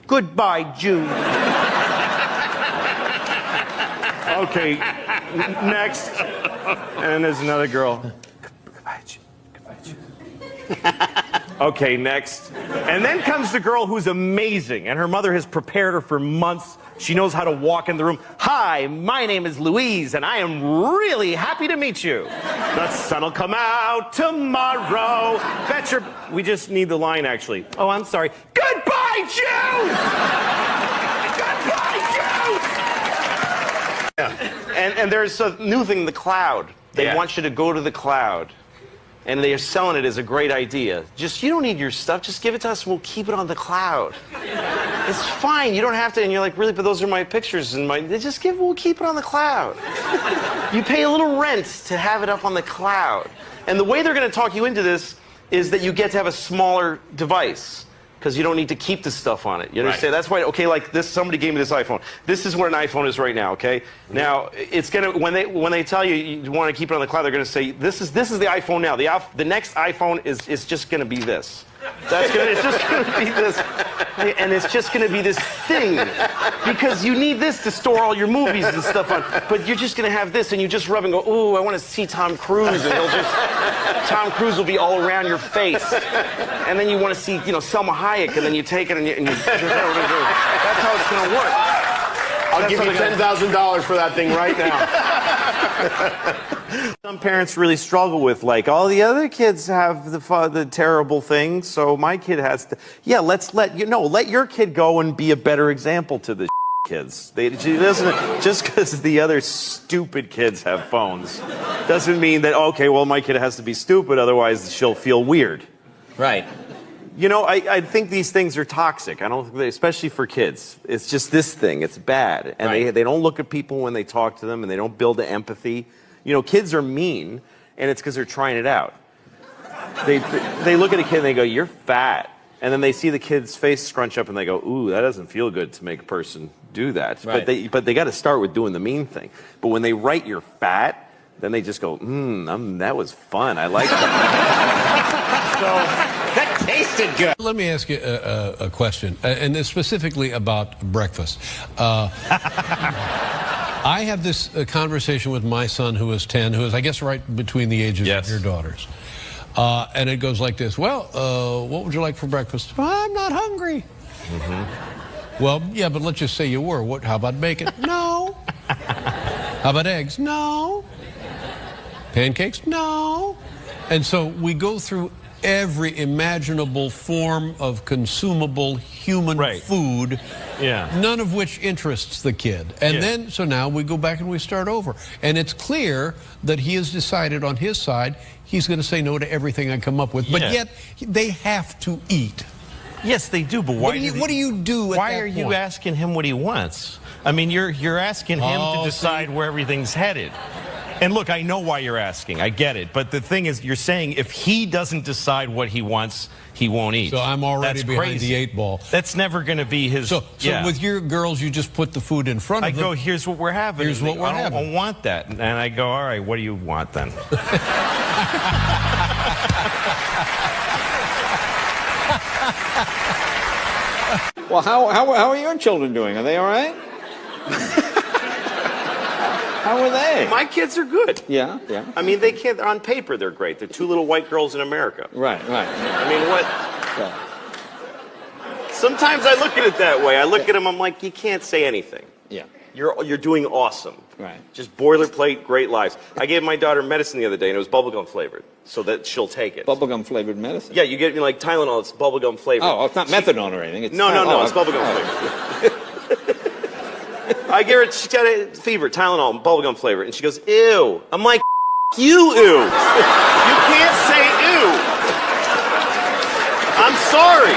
Goodbye, Jews." Okay, next. And there's another girl. "Goodbye, Jews. Goodbye, Jews." Okay, next. And then comes the girl who's amazing, and her mother has prepared her for months. She knows how to walk in the room. "Hi, my name is Louise, and I am really happy to meet you. The sun'll come out tomorrow. Bet your..." We just need the line, actually. "Oh, I'm sorry. Goodbye, Jews! Goodbye, Jews!" Yeah. And there's a new thing, the cloud. They want you to go to the cloud. And they're selling it as a great idea. You don't need your stuff. Just give it to us and we'll keep it on the cloud. It's fine. You don't have to. And you're like, "Really? But those are my pictures." And we'll keep it on the cloud. You pay a little rent to have it up on the cloud. And the way they're going to talk you into this is that you get to have a smaller device. because you don't need to keep the stuff on it. You understand? That's why. Okay, like this. Somebody gave me this iPhone. This is where an iPhone is right now. Okay. Now it's gonna when they tell you want to keep it on the cloud, they're gonna say this is the iPhone now. The next iPhone is just gonna be this. It's just gonna be this, and it's just gonna be this thing, because you need this to store all your movies and stuff on. But you're just gonna have this, and you just rub and go, "Ooh, I want to see Tom Cruise," and Tom Cruise will be all around your face, and then you want to see, Selma Hayek, and then you take it and you that's how it's gonna work. I'll give you $10,000 for that thing right now. Some parents really struggle with, like, all the other kids have the terrible thing, so my kid has to. Yeah, let your kid go and be a better example to the kids. Just because the other stupid kids have phones doesn't mean that, okay, well, my kid has to be stupid, otherwise she'll feel weird. Right. I think these things are toxic. Especially for kids. It's just this thing. It's bad. And they don't look at people when they talk to them, and they don't build the empathy. Kids are mean, and it's because they're trying it out. They look at a kid and they go, "You're fat." And then they see the kid's face scrunch up and they go, "Ooh, that doesn't feel good to make a person do that." Right. But they got to start with doing the mean thing. But when they write "you're fat," then they just go, that was fun. I like that. So that tasted good. Let me ask you a question, and specifically about breakfast. I have this conversation with my son, who is 10, who is, I guess, right between the ages of your daughters. And it goes like this. "Well, what would you like for breakfast?" "I'm not hungry." Mm-hmm. "Well, yeah, but let's just say you were. How about bacon?" "No." "How about eggs?" "No." "Pancakes?" "No." And so we go through every imaginable form of consumable human food, none of which interests the kid. And then, so now we go back and we start over. And it's clear that he has decided on his side he's going to say no to everything I come up with. But yet, they have to eat. Yes, they do, but why? What do you do at Why that are you point? asking him what he wants? I mean, you're asking him to decide where everything's headed. And look, I know why you're asking. I get it. But the thing is, you're saying if he doesn't decide what he wants, he won't eat. So I'm already behind the 8 ball. That's never going to be his... So with your girls, you just put the food in front of them. I go, "Here's what we're having." Here's what we're having. I don't want that. And I go, "All right, what do you want then?" Well, how are your children doing? Are they all right? How are they? My kids are good. Yeah. I mean, on paper, they're great. They're 2 little white girls in America. Right. I mean, what? Yeah. Sometimes I look at it that way. I look at them, I'm like, you can't say anything. Yeah. You're doing awesome. Right. Just boilerplate, great lives. I gave my daughter medicine the other day, and it was bubblegum flavored, so that she'll take it. Bubblegum flavored medicine? Yeah, you get me like Tylenol, it's bubblegum flavored. Oh, it's not methadone or anything. No, it's bubblegum flavored. I give her, she's got a fever, Tylenol, bubblegum flavor, and she goes, "Ew." I'm like, "You, ew." You can't say ew. I'm sorry.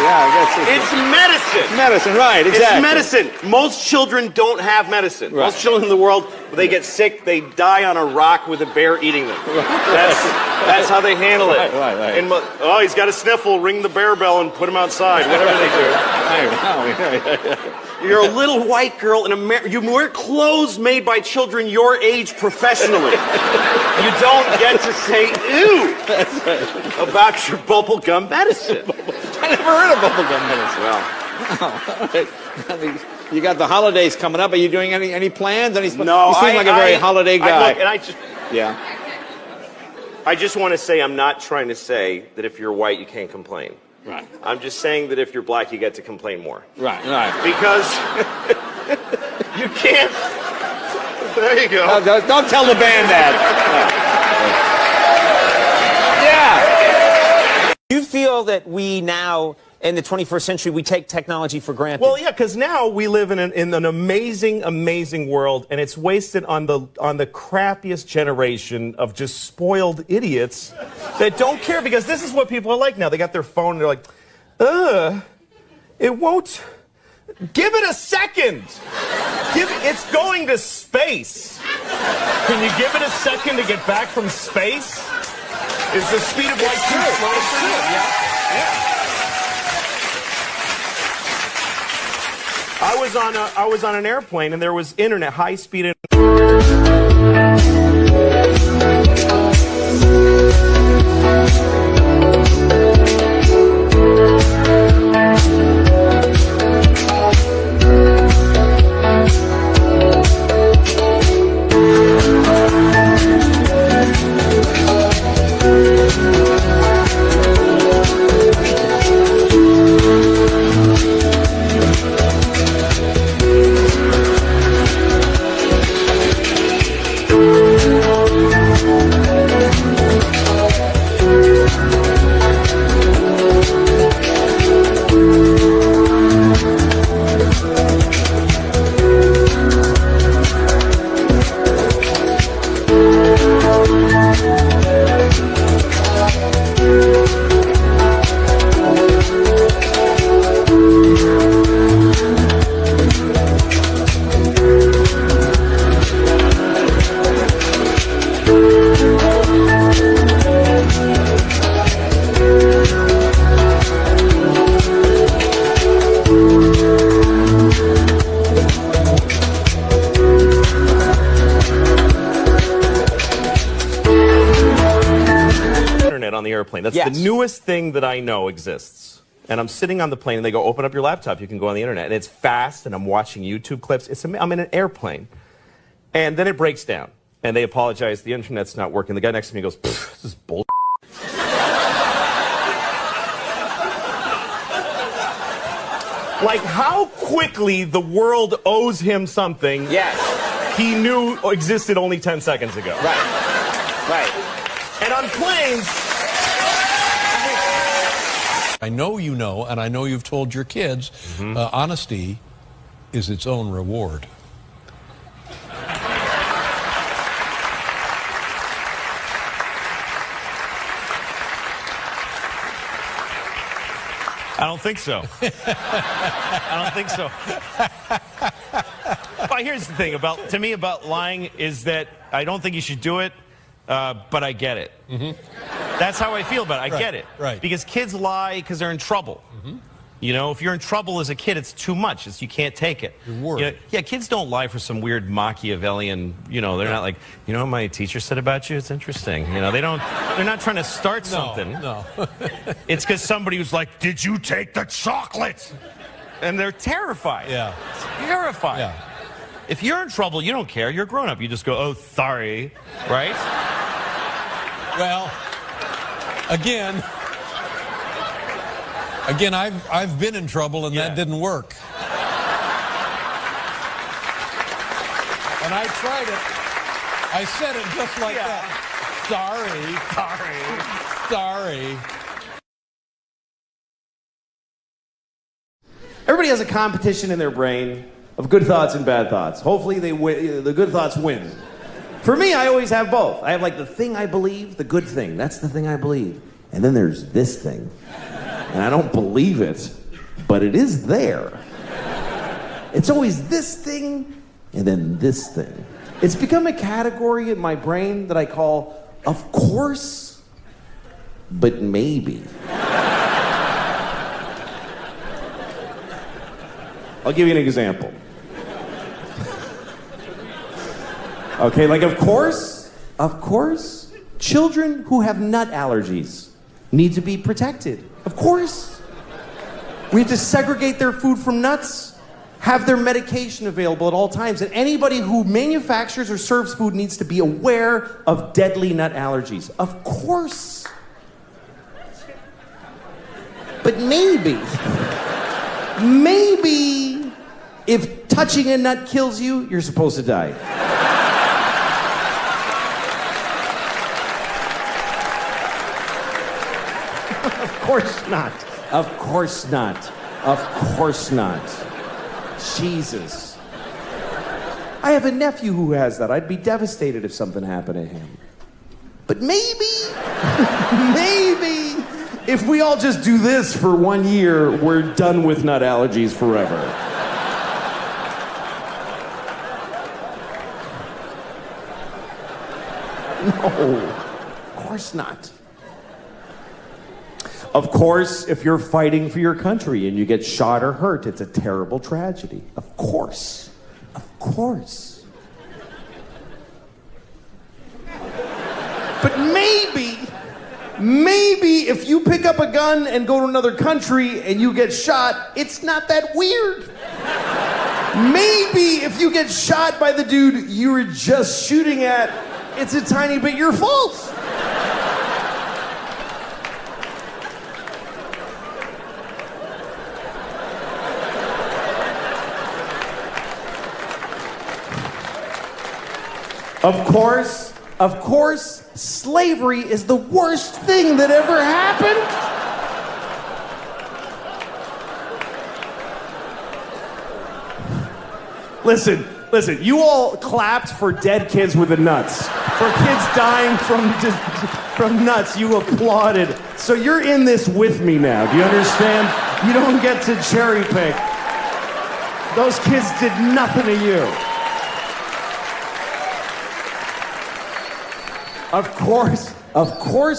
Yeah, I guess it's medicine. Medicine, right, exactly. It's medicine. Most children don't have medicine. Right. Most children in the world, when they get sick, they die on a rock with a bear eating them. That's how they handle it. Right. And, he's got a sniffle, ring the bear bell and put him outside, whatever they do. You're a little white girl in America. You wear clothes made by children your age professionally. You don't get to say ew about your bubblegum medicine. I never heard of bubblegum medicine. Well, I mean, you got the holidays coming up. Are you doing any plans? No, you seem like a very holiday guy. I just want to say I'm not trying to say that if you're white you can't complain. Right. I'm just saying that if you're black you get to complain more. Right. Because you can't. There you go. Don't tell the band that. Do you feel that we now, in the 21st century, we take technology for granted? Well, yeah, because now we live in an amazing world, and it's wasted on the crappiest generation of just spoiled idiots that don't care. Because this is what people are like now. They got their phone, and they're like, it won't. Give it a second. It's going to space. Can you give it a second to get back from space? Is the speed of light too slow for you? Yeah. I was on an airplane and there was internet, high speed internet. On the airplane. That's the newest thing that I know exists. And I'm sitting on the plane and they go, open up your laptop, you can go on the internet. And it's fast and I'm watching YouTube clips. I'm in an airplane. And then it breaks down. And they apologize, the internet's not working. The guy next to me goes, this is bull. Like how quickly the world owes him something he knew existed only 10 seconds ago. And on planes, I know you know, and I know you've told your kids, honesty is its own reward. I don't think so. I don't think so. But here's the thing to me about lying is that I don't think you should do it, but I get it. That's how I feel about it. I get it. Right. Because kids lie because they're in trouble. You know, if you're in trouble as a kid, it's too much. You can't take it. You're worried. Yeah, kids don't lie for some weird Machiavellian, they're not like, what my teacher said about you? It's interesting. They're not trying to start something. No. It's because somebody was like, did you take the chocolate? And they're terrified. Yeah. Terrified. Yeah. If you're in trouble, you don't care. You're a grown up. You just go, oh, sorry. Right? Well, again, I've been in trouble and that didn't work. And I tried it. I said it just like that. Sorry. Everybody has a competition in their brain of good thoughts and bad thoughts. Hopefully the good thoughts win. For me, I always have both. I have like the thing I believe, the good thing. That's the thing I believe. And then there's this thing. And I don't believe it, but it is there. It's always this thing and then this thing. It's become a category in my brain that I call, of course, but maybe. I'll give you an example. Okay, like of course, children who have nut allergies need to be protected. Of course. We have to segregate their food from nuts, have their medication available at all times, and anybody who manufactures or serves food needs to be aware of deadly nut allergies. Of course. But maybe, if touching a nut kills you, you're supposed to die. Of course not. Of course not. Of course not. Jesus. I have a nephew who has that. I'd be devastated if something happened to him. But maybe, if we all just do this for 1 year, we're done with nut allergies forever. No, of course not. Of course, if you're fighting for your country and you get shot or hurt, it's a terrible tragedy. Of course. Of course. But maybe if you pick up a gun and go to another country and you get shot, it's not that weird. Maybe if you get shot by the dude you were just shooting at, it's a tiny bit your fault. Of course, slavery is the worst thing that ever happened. Listen, you all clapped for dead kids with the nuts. For kids dying from nuts, you applauded. So you're in this with me now. Do you understand? You don't get to cherry pick. Those kids did nothing to you. Of course,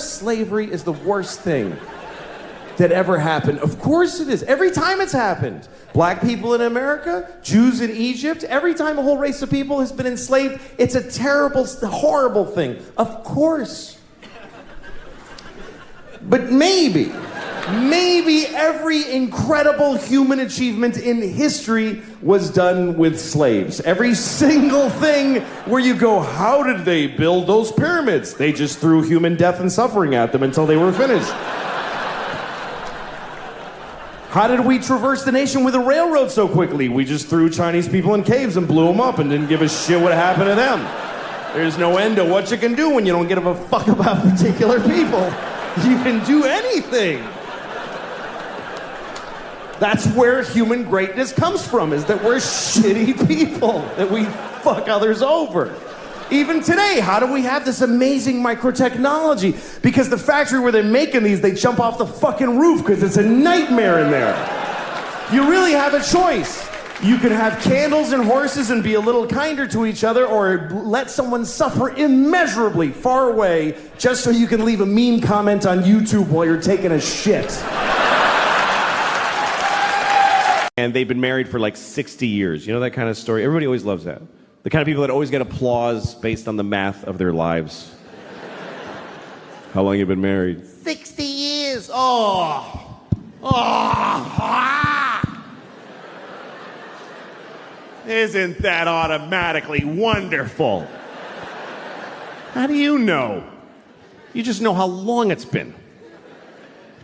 slavery is the worst thing that ever happened. Of course it is. Every time it's happened. Black people in America, Jews in Egypt, every time a whole race of people has been enslaved, it's a terrible, horrible thing. Of course. But maybe every incredible human achievement in history was done with slaves. Every single thing where you go, how did they build those pyramids? They just threw human death and suffering at them until they were finished. How did we traverse the nation with a railroad so quickly? We just threw Chinese people in caves and blew them up and didn't give a shit what happened to them. There's no end to what you can do when you don't give a fuck about particular people. You can do anything. That's where human greatness comes from, is that we're shitty people, that we fuck others over. Even today, how do we have this amazing microtechnology? Because the factory where they're making these, they jump off the fucking roof because it's a nightmare in there. You really have a choice. You can have candles and horses and be a little kinder to each other, or let someone suffer immeasurably far away just so you can leave a mean comment on YouTube while you're taking a shit. And they've been married for like 60 years. You know that kind of story? Everybody always loves that. The kind of people that always get applause based on the math of their lives. How long you been married? 60 years. Oh. Isn't that automatically wonderful? How do you know? You just know how long it's been.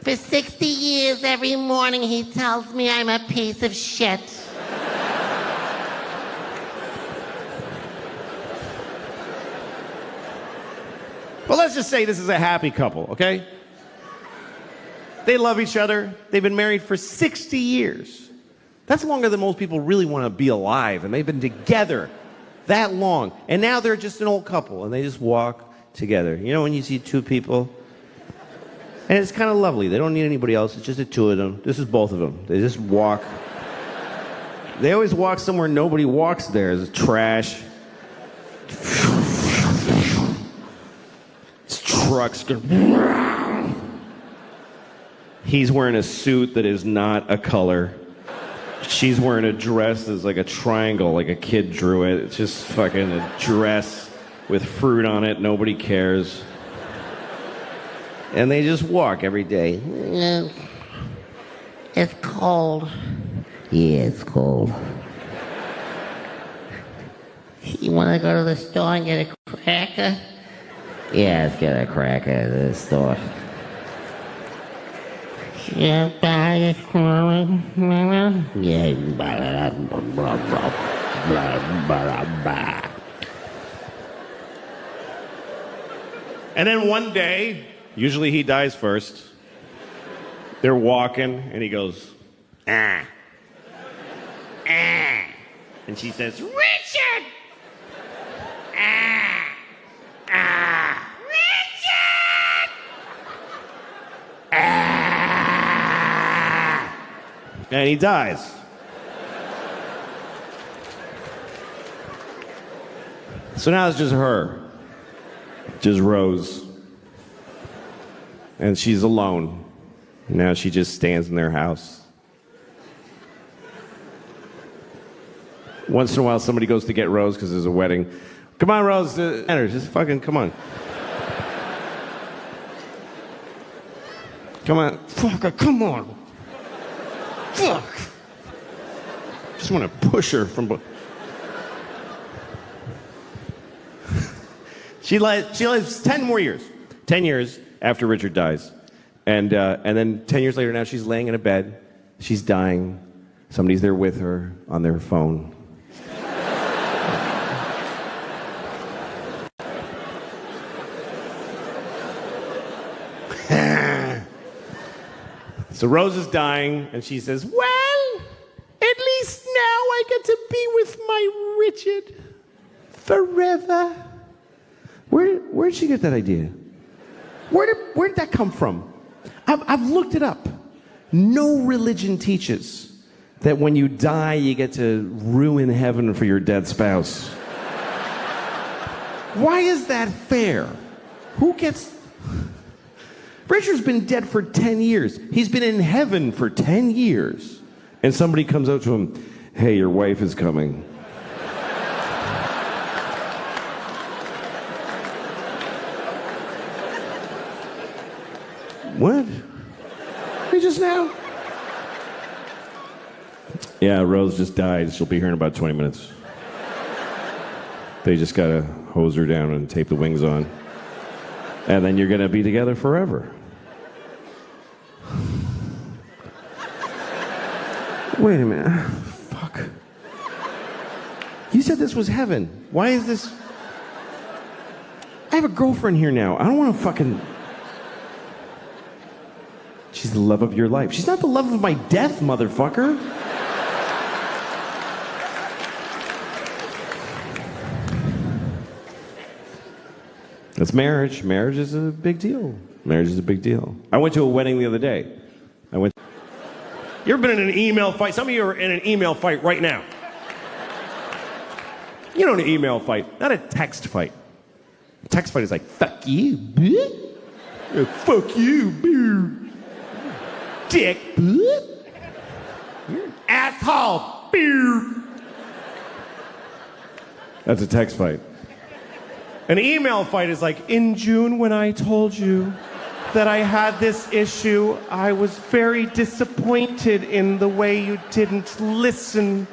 For 60 years, every morning he tells me I'm a piece of shit. Well, let's just say this is a happy couple, okay? They love each other. They've been married for 60 years. That's longer than most people really want to be alive, and they've been together that long. And now they're just an old couple, and they just walk together. You know when you see two people? And it's kind of lovely. They don't need anybody else. It's just the two of them. This is both of them. They just walk. They always walk somewhere nobody walks there. There's trash. Trucks. He's wearing a suit that is not a color. She's wearing a dress that's like a triangle, like a kid drew it. It's just fucking a dress with fruit on it. Nobody cares. And they just walk every day. It's cold. Yeah, it's cold. You want to go to the store and get a cracker? Yeah, let's get a cracker at the store. Yeah, buy a cracker. Yeah, you can buy that. And then one day, usually he dies first. They're walking, and he goes, ah. Ah. And she says, Richard! Ah. Ah. Richard! Ah. And he dies. So now it's just her. Just Rose. And she's alone. Now she just stands in their house. Once in a while, somebody goes to get Rose because there's a wedding. Come on, Rose. Just fucking come on. Come on. Fuck, come on. Fuck. Just want to push her from... She lives 10 more years. 10 years after Richard dies. And then 10 years later, now she's laying in a bed. She's dying. Somebody's there with her on their phone. So Rose is dying, and she says, well, at least now I get to be with my Richard forever. Where'd she get that idea? Where did that come from? I've looked it up. No religion teaches that when you die, you get to ruin heaven for your dead spouse. Why is that fair? Who gets... Richard's been dead for 10 years. He's been in heaven for 10 years. And somebody comes up to him, hey, your wife is coming. What? Me just now? Yeah, Rose just died. She'll be here in about 20 minutes. They just gotta hose her down and tape the wings on. And then you're gonna be together forever. Wait a minute. Fuck. You said this was heaven. Why is this... I have a girlfriend here now. I don't want to fucking... She's the love of your life. She's not the love of my death, motherfucker. That's marriage. Marriage is a big deal. Marriage is a big deal. I went to a wedding the other day. You ever been in an email fight? Some of you are in an email fight right now. You know, an email fight, not a text fight. A text fight is like, fuck you, bitch. Fuck you, bitch. Dick, bitch. Asshole, bitch. That's a text fight. An email fight is like, in June when I told you that I had this issue, I was very disappointed in the way you didn't listen.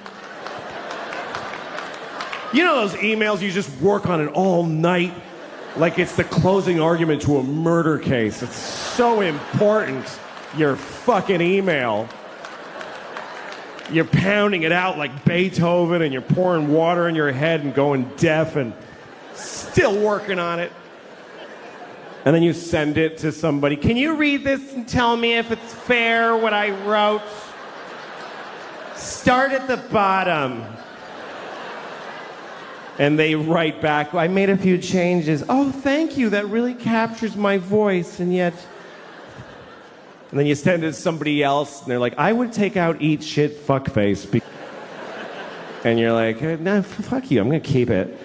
You know those emails you just work on it all night? Like it's the closing argument to a murder case. It's so important, your fucking email. You're pounding it out like Beethoven and you're pouring water in your head and going deaf and still working on it. And then you send it to somebody. Can you read this and tell me if it's fair what I wrote? Start at the bottom. And they write back, I made a few changes. Oh, thank you. That really captures my voice. And yet... And then you send it to somebody else, and they're like, I would take out eat shit fuckface. And you're like, nah, fuck you. I'm going to keep it.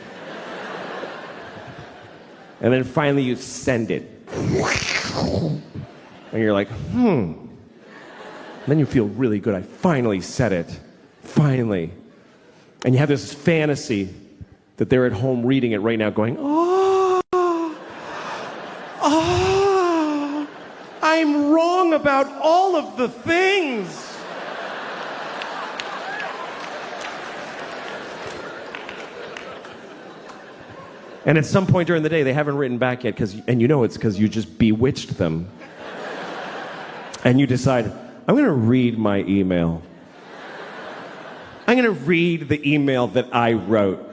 And then finally you send it. And you're like, And then you feel really good. I finally said it. Finally. And you have this fantasy that they're at home reading it right now going, I'm wrong about all of the things. And at some point during the day, they haven't written back yet, and you know it's because you just bewitched them. And you decide, I'm going to read my email. I'm going to read the email that I wrote.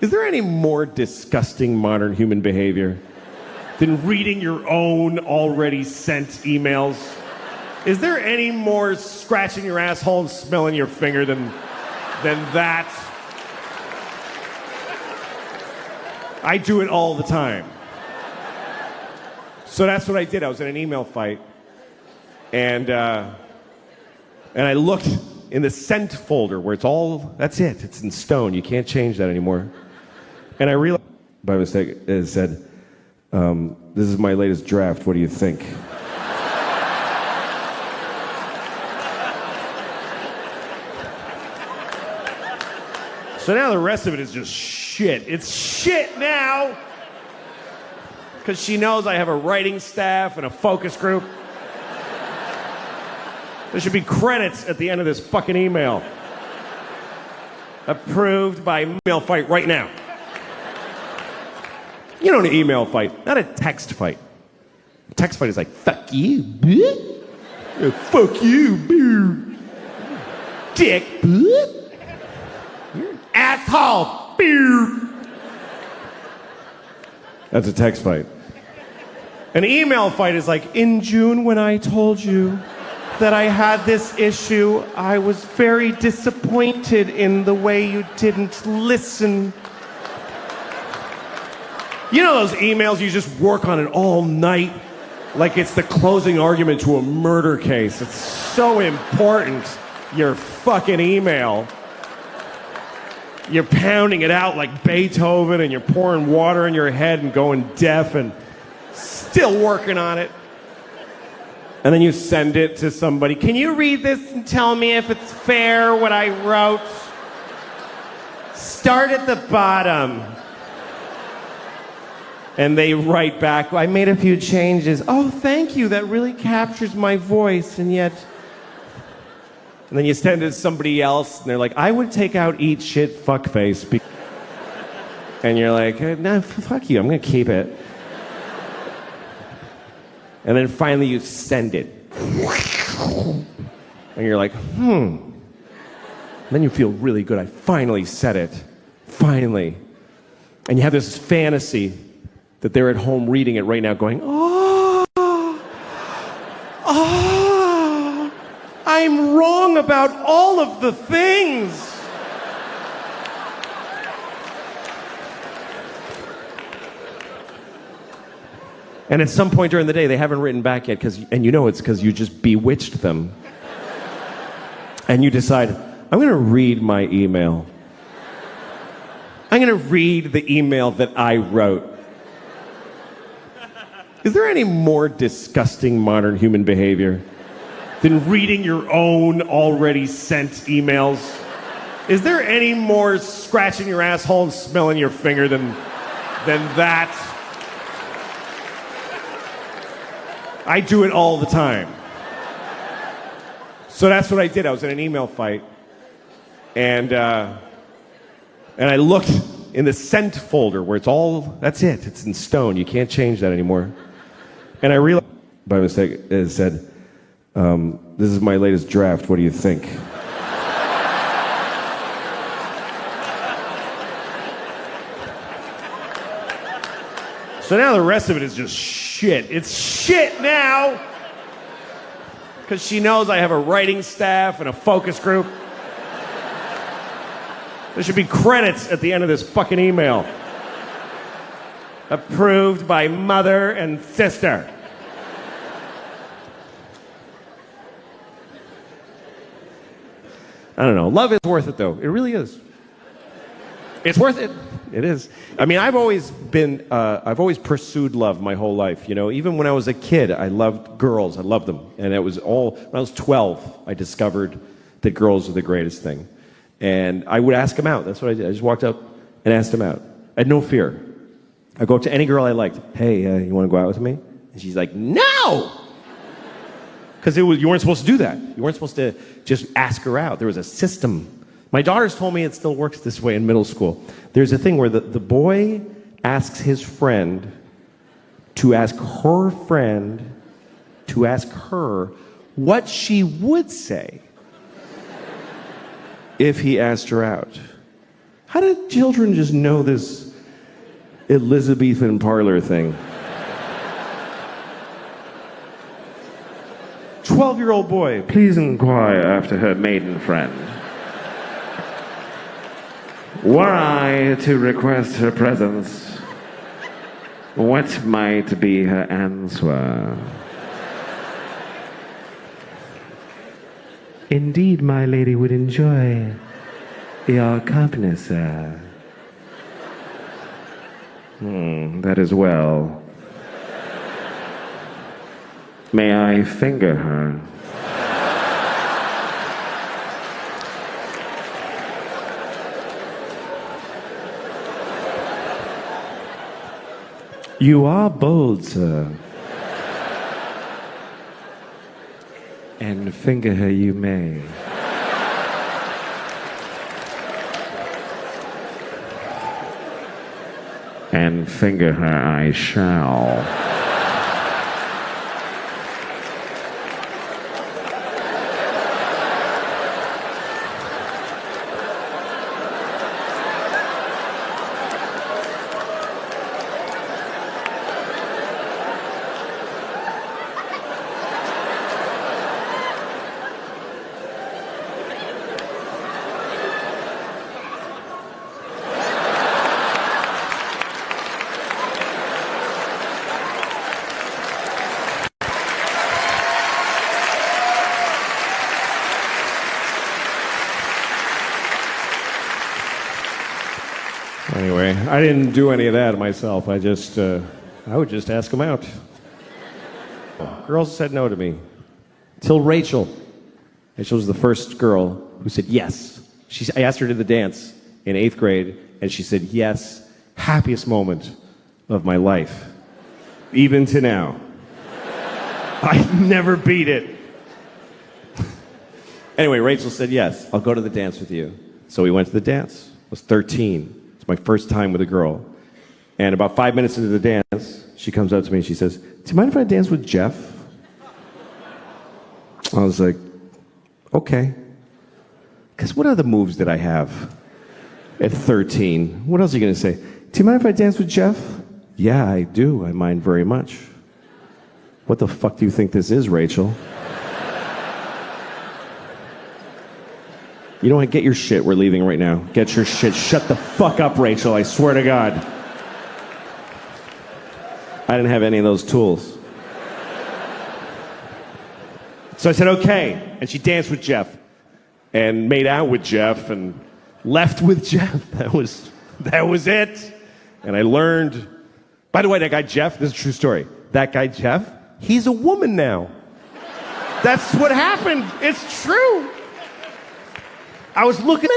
Is there any more disgusting modern human behavior than reading your own already sent emails? Is there any more scratching your asshole and smelling your finger than that? I do it all the time. So that's what I did. I was in an email fight, and I looked in the sent folder where it's all, that's it. It's in stone. You can't change that anymore. And I realized, by mistake, it said, this is my latest draft. What do you think? So now the rest of it is just shit. It's shit now. Because she knows I have a writing staff and a focus group. There should be credits at the end of this fucking email. Approved by email fight right now. You know, an email fight, not a text fight. A text fight is like, fuck you, bitch. Fuck you, bitch. Dick, bitch. You're an asshole, bitch. That's a text fight. An email fight is like, in June when I told you that I had this issue, I was very disappointed in the way you didn't listen. You know those emails you just work on it all night? Like it's the closing argument to a murder case. It's so important, your fucking email. You're pounding it out like Beethoven and you're pouring water in your head and going deaf and still working on it. And then you send it to somebody. Can you read this and tell me if it's fair what I wrote? Start at the bottom. And they write back, I made a few changes. Oh, thank you. That really captures my voice. And yet... And then you send it to somebody else, and they're like, I would take out eat shit fuckface. And you're like, no, fuck you. I'm going to keep it. And then finally you send it. And you're like, And then you feel really good. I finally said it. Finally. And you have this fantasy that they're at home reading it right now going, I'm wrong about all of the things. And at some point during the day, they haven't written back yet, and you know it's because you just bewitched them. And you decide, I'm going to read my email. I'm going to read the email that I wrote. Is there any more disgusting modern human behavior than reading your own already sent emails? Is there any more scratching your asshole and smelling your finger than that? I do it all the time. So that's what I did. I was in an email fight, and I looked in the sent folder where it's all, that's it. It's in stone. You can't change that anymore. And I realized, by mistake, it said, this is my latest draft. What do you think? So now the rest of it is just shit. It's shit now. Because she knows I have a writing staff and a focus group. There should be credits at the end of this fucking email. Approved by mother and sister. I don't know. Love is worth it, though. It really is. It's worth it. It is. I mean, I've always pursued love my whole life. You know, even when I was a kid, I loved girls. I loved them. And it was all, when I was 12, I discovered that girls were the greatest thing. And I would ask them out. That's what I did. I just walked up and asked them out. I had no fear. I'd go up to any girl I liked. Hey, you want to go out with me? And she's like, no! Because you weren't supposed to do that. You weren't supposed to just ask her out. There was a system. My daughters told me it still works this way in middle school. There's a thing where the boy asks his friend to ask her friend to ask her what she would say if he asked her out. How did children just know this Elizabethan parlor thing? 12-year-old boy, please inquire after her maiden friend. Were I to request her presence, what might be her answer? Indeed, my lady would enjoy your company, sir. That is well. May I finger her? You are bold, sir. And finger her you may. And finger her I shall. Anyway, I didn't do any of that myself. I would just ask them out. Girls said no to me. Till Rachel. Rachel was the first girl who said yes. I asked her to the dance in 8th grade, and she said yes. Happiest moment of my life. Even to now. I never beat it. Anyway, Rachel said yes. I'll go to the dance with you. So we went to the dance. I was 13. My first time with a girl. And about 5 minutes into the dance, she comes up to me and she says, do you mind if I dance with Jeff? I was like, okay. Because what other moves did I have at 13? What else are you going to say? Do you mind if I dance with Jeff? Yeah, I do. I mind very much. What the fuck do you think this is, Rachel? You know what? Get your shit. We're leaving right now. Get your shit. Shut the fuck up, Rachel. I swear to God. I didn't have any of those tools. So I said, okay. And she danced with Jeff and made out with Jeff and left with Jeff. That was it. And I learned, by the way, that guy Jeff, this is a true story. That guy Jeff, he's a woman now. That's what happened. It's true. I was looking,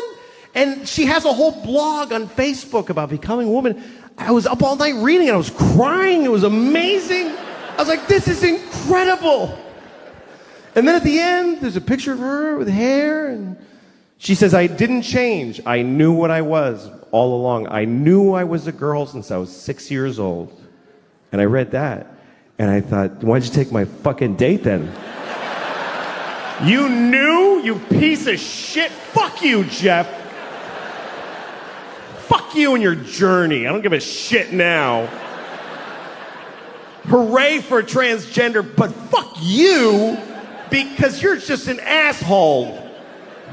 and she has a whole blog on Facebook about becoming a woman. I was up all night reading it. I was crying. It was amazing. I was like, this is incredible. And then at the end, there's a picture of her with hair, and she says, I didn't change. I knew what I was all along. I knew I was a girl since I was 6 years old. And I read that, and I thought, why'd you take my fucking date then? You knew, you piece of shit. Fuck you, Jeff. Fuck you and your journey. I don't give a shit now. Hooray for transgender, but fuck you because you're just an asshole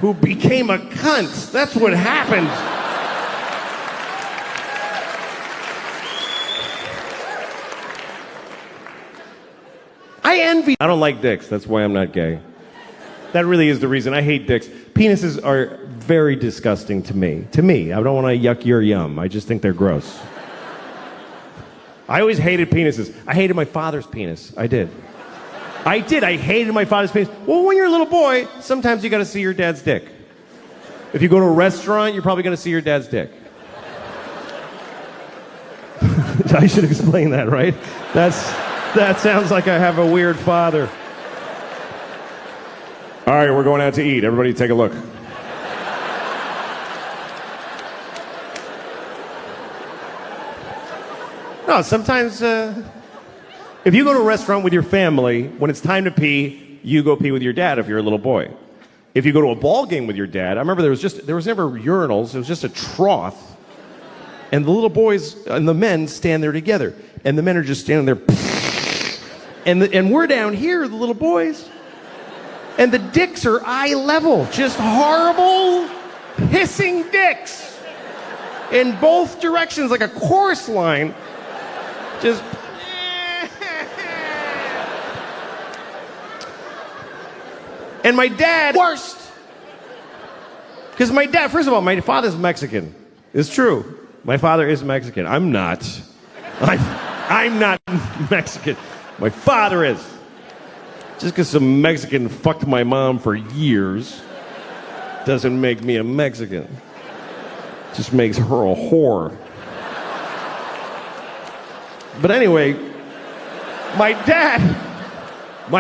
who became a cunt. That's what happened. I envy. I don't like dicks. That's why I'm not gay. That really is the reason. I hate dicks. Penises are very disgusting to me. To me. I don't want to yuck your yum. I just think they're gross. I always hated penises. I hated my father's penis. I did. I hated my father's penis. Well, when you're a little boy, sometimes you got to see your dad's dick. If you go to a restaurant, you're probably going to see your dad's dick. I should explain that, right? That sounds like I have a weird father. All right, we're going out to eat. Everybody take a look. No, sometimes if you go to a restaurant with your family, when it's time to pee, you go pee with your dad if you're a little boy. If you go to a ball game with your dad, I remember there was never urinals, it was just a trough. And the little boys and the men stand there together. And the men are just standing there. And we're down here, the little boys. And the dicks are eye level. Just horrible, hissing dicks. In both directions, like a chorus line. Just... And my dad, worst. Because my dad, first of all, my father's Mexican. It's true. My father is Mexican. I'm not. I'm not Mexican. My father is. Just because some Mexican fucked my mom for years doesn't make me a Mexican. Just makes her a whore. But anyway, my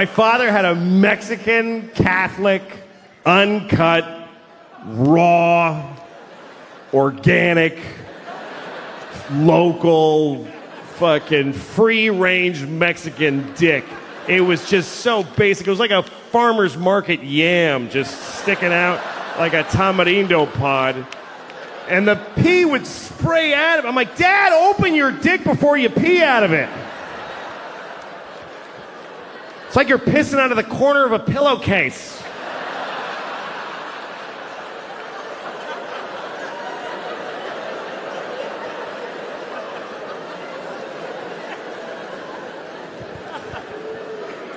father had a Mexican, Catholic, uncut, raw, organic, local, fucking free-range Mexican dick. It was just so basic. It was like a farmer's market yam just sticking out like a tamarindo pod. And the pee would spray out of it. I'm like, Dad, open your dick before you pee out of it. It's like you're pissing out of the corner of a pillowcase.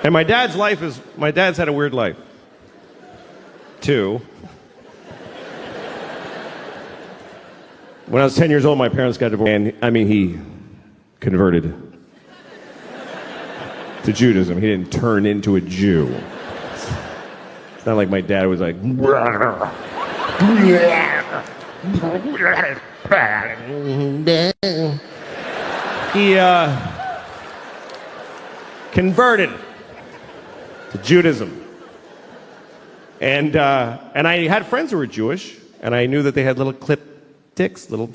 And my dad's had a weird life, too. When I was 10 years old, my parents got divorced, and he converted to Judaism. He didn't turn into a Jew. It's not like my dad was like, he converted to Judaism. And I had friends who were Jewish, and I knew that they had little clip dicks, little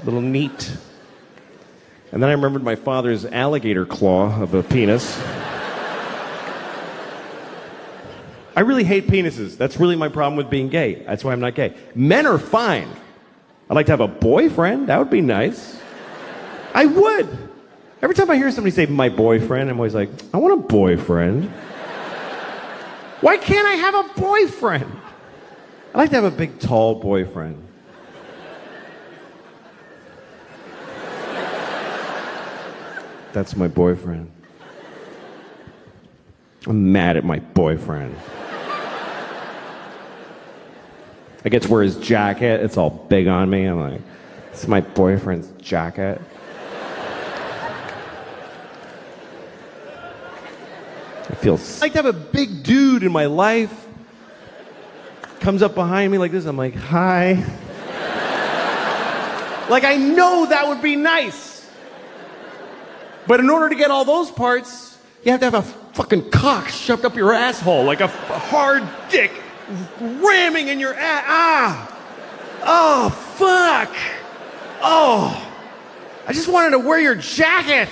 neat. And then I remembered my father's alligator claw of a penis. I really hate penises. That's really my problem with being gay. That's why I'm not gay. Men are fine. I'd like to have a boyfriend. That would be nice. I would. Every time I hear somebody say my boyfriend, I'm always like, I want a boyfriend. Why can't I have a boyfriend? I'd like to have a big, tall boyfriend. That's my boyfriend. I'm mad at my boyfriend. I get to wear his jacket. It's all big on me. I'm like, this is my boyfriend's jacket. I feel I'd like to have a big dude in my life. Comes up behind me like this. I'm like, hi. Like, I know that would be nice. But in order to get all those parts, you have to have a fucking cock shoved up your asshole, like a hard dick ramming in your ass. Ah! Oh, fuck! Oh! I just wanted to wear your jacket!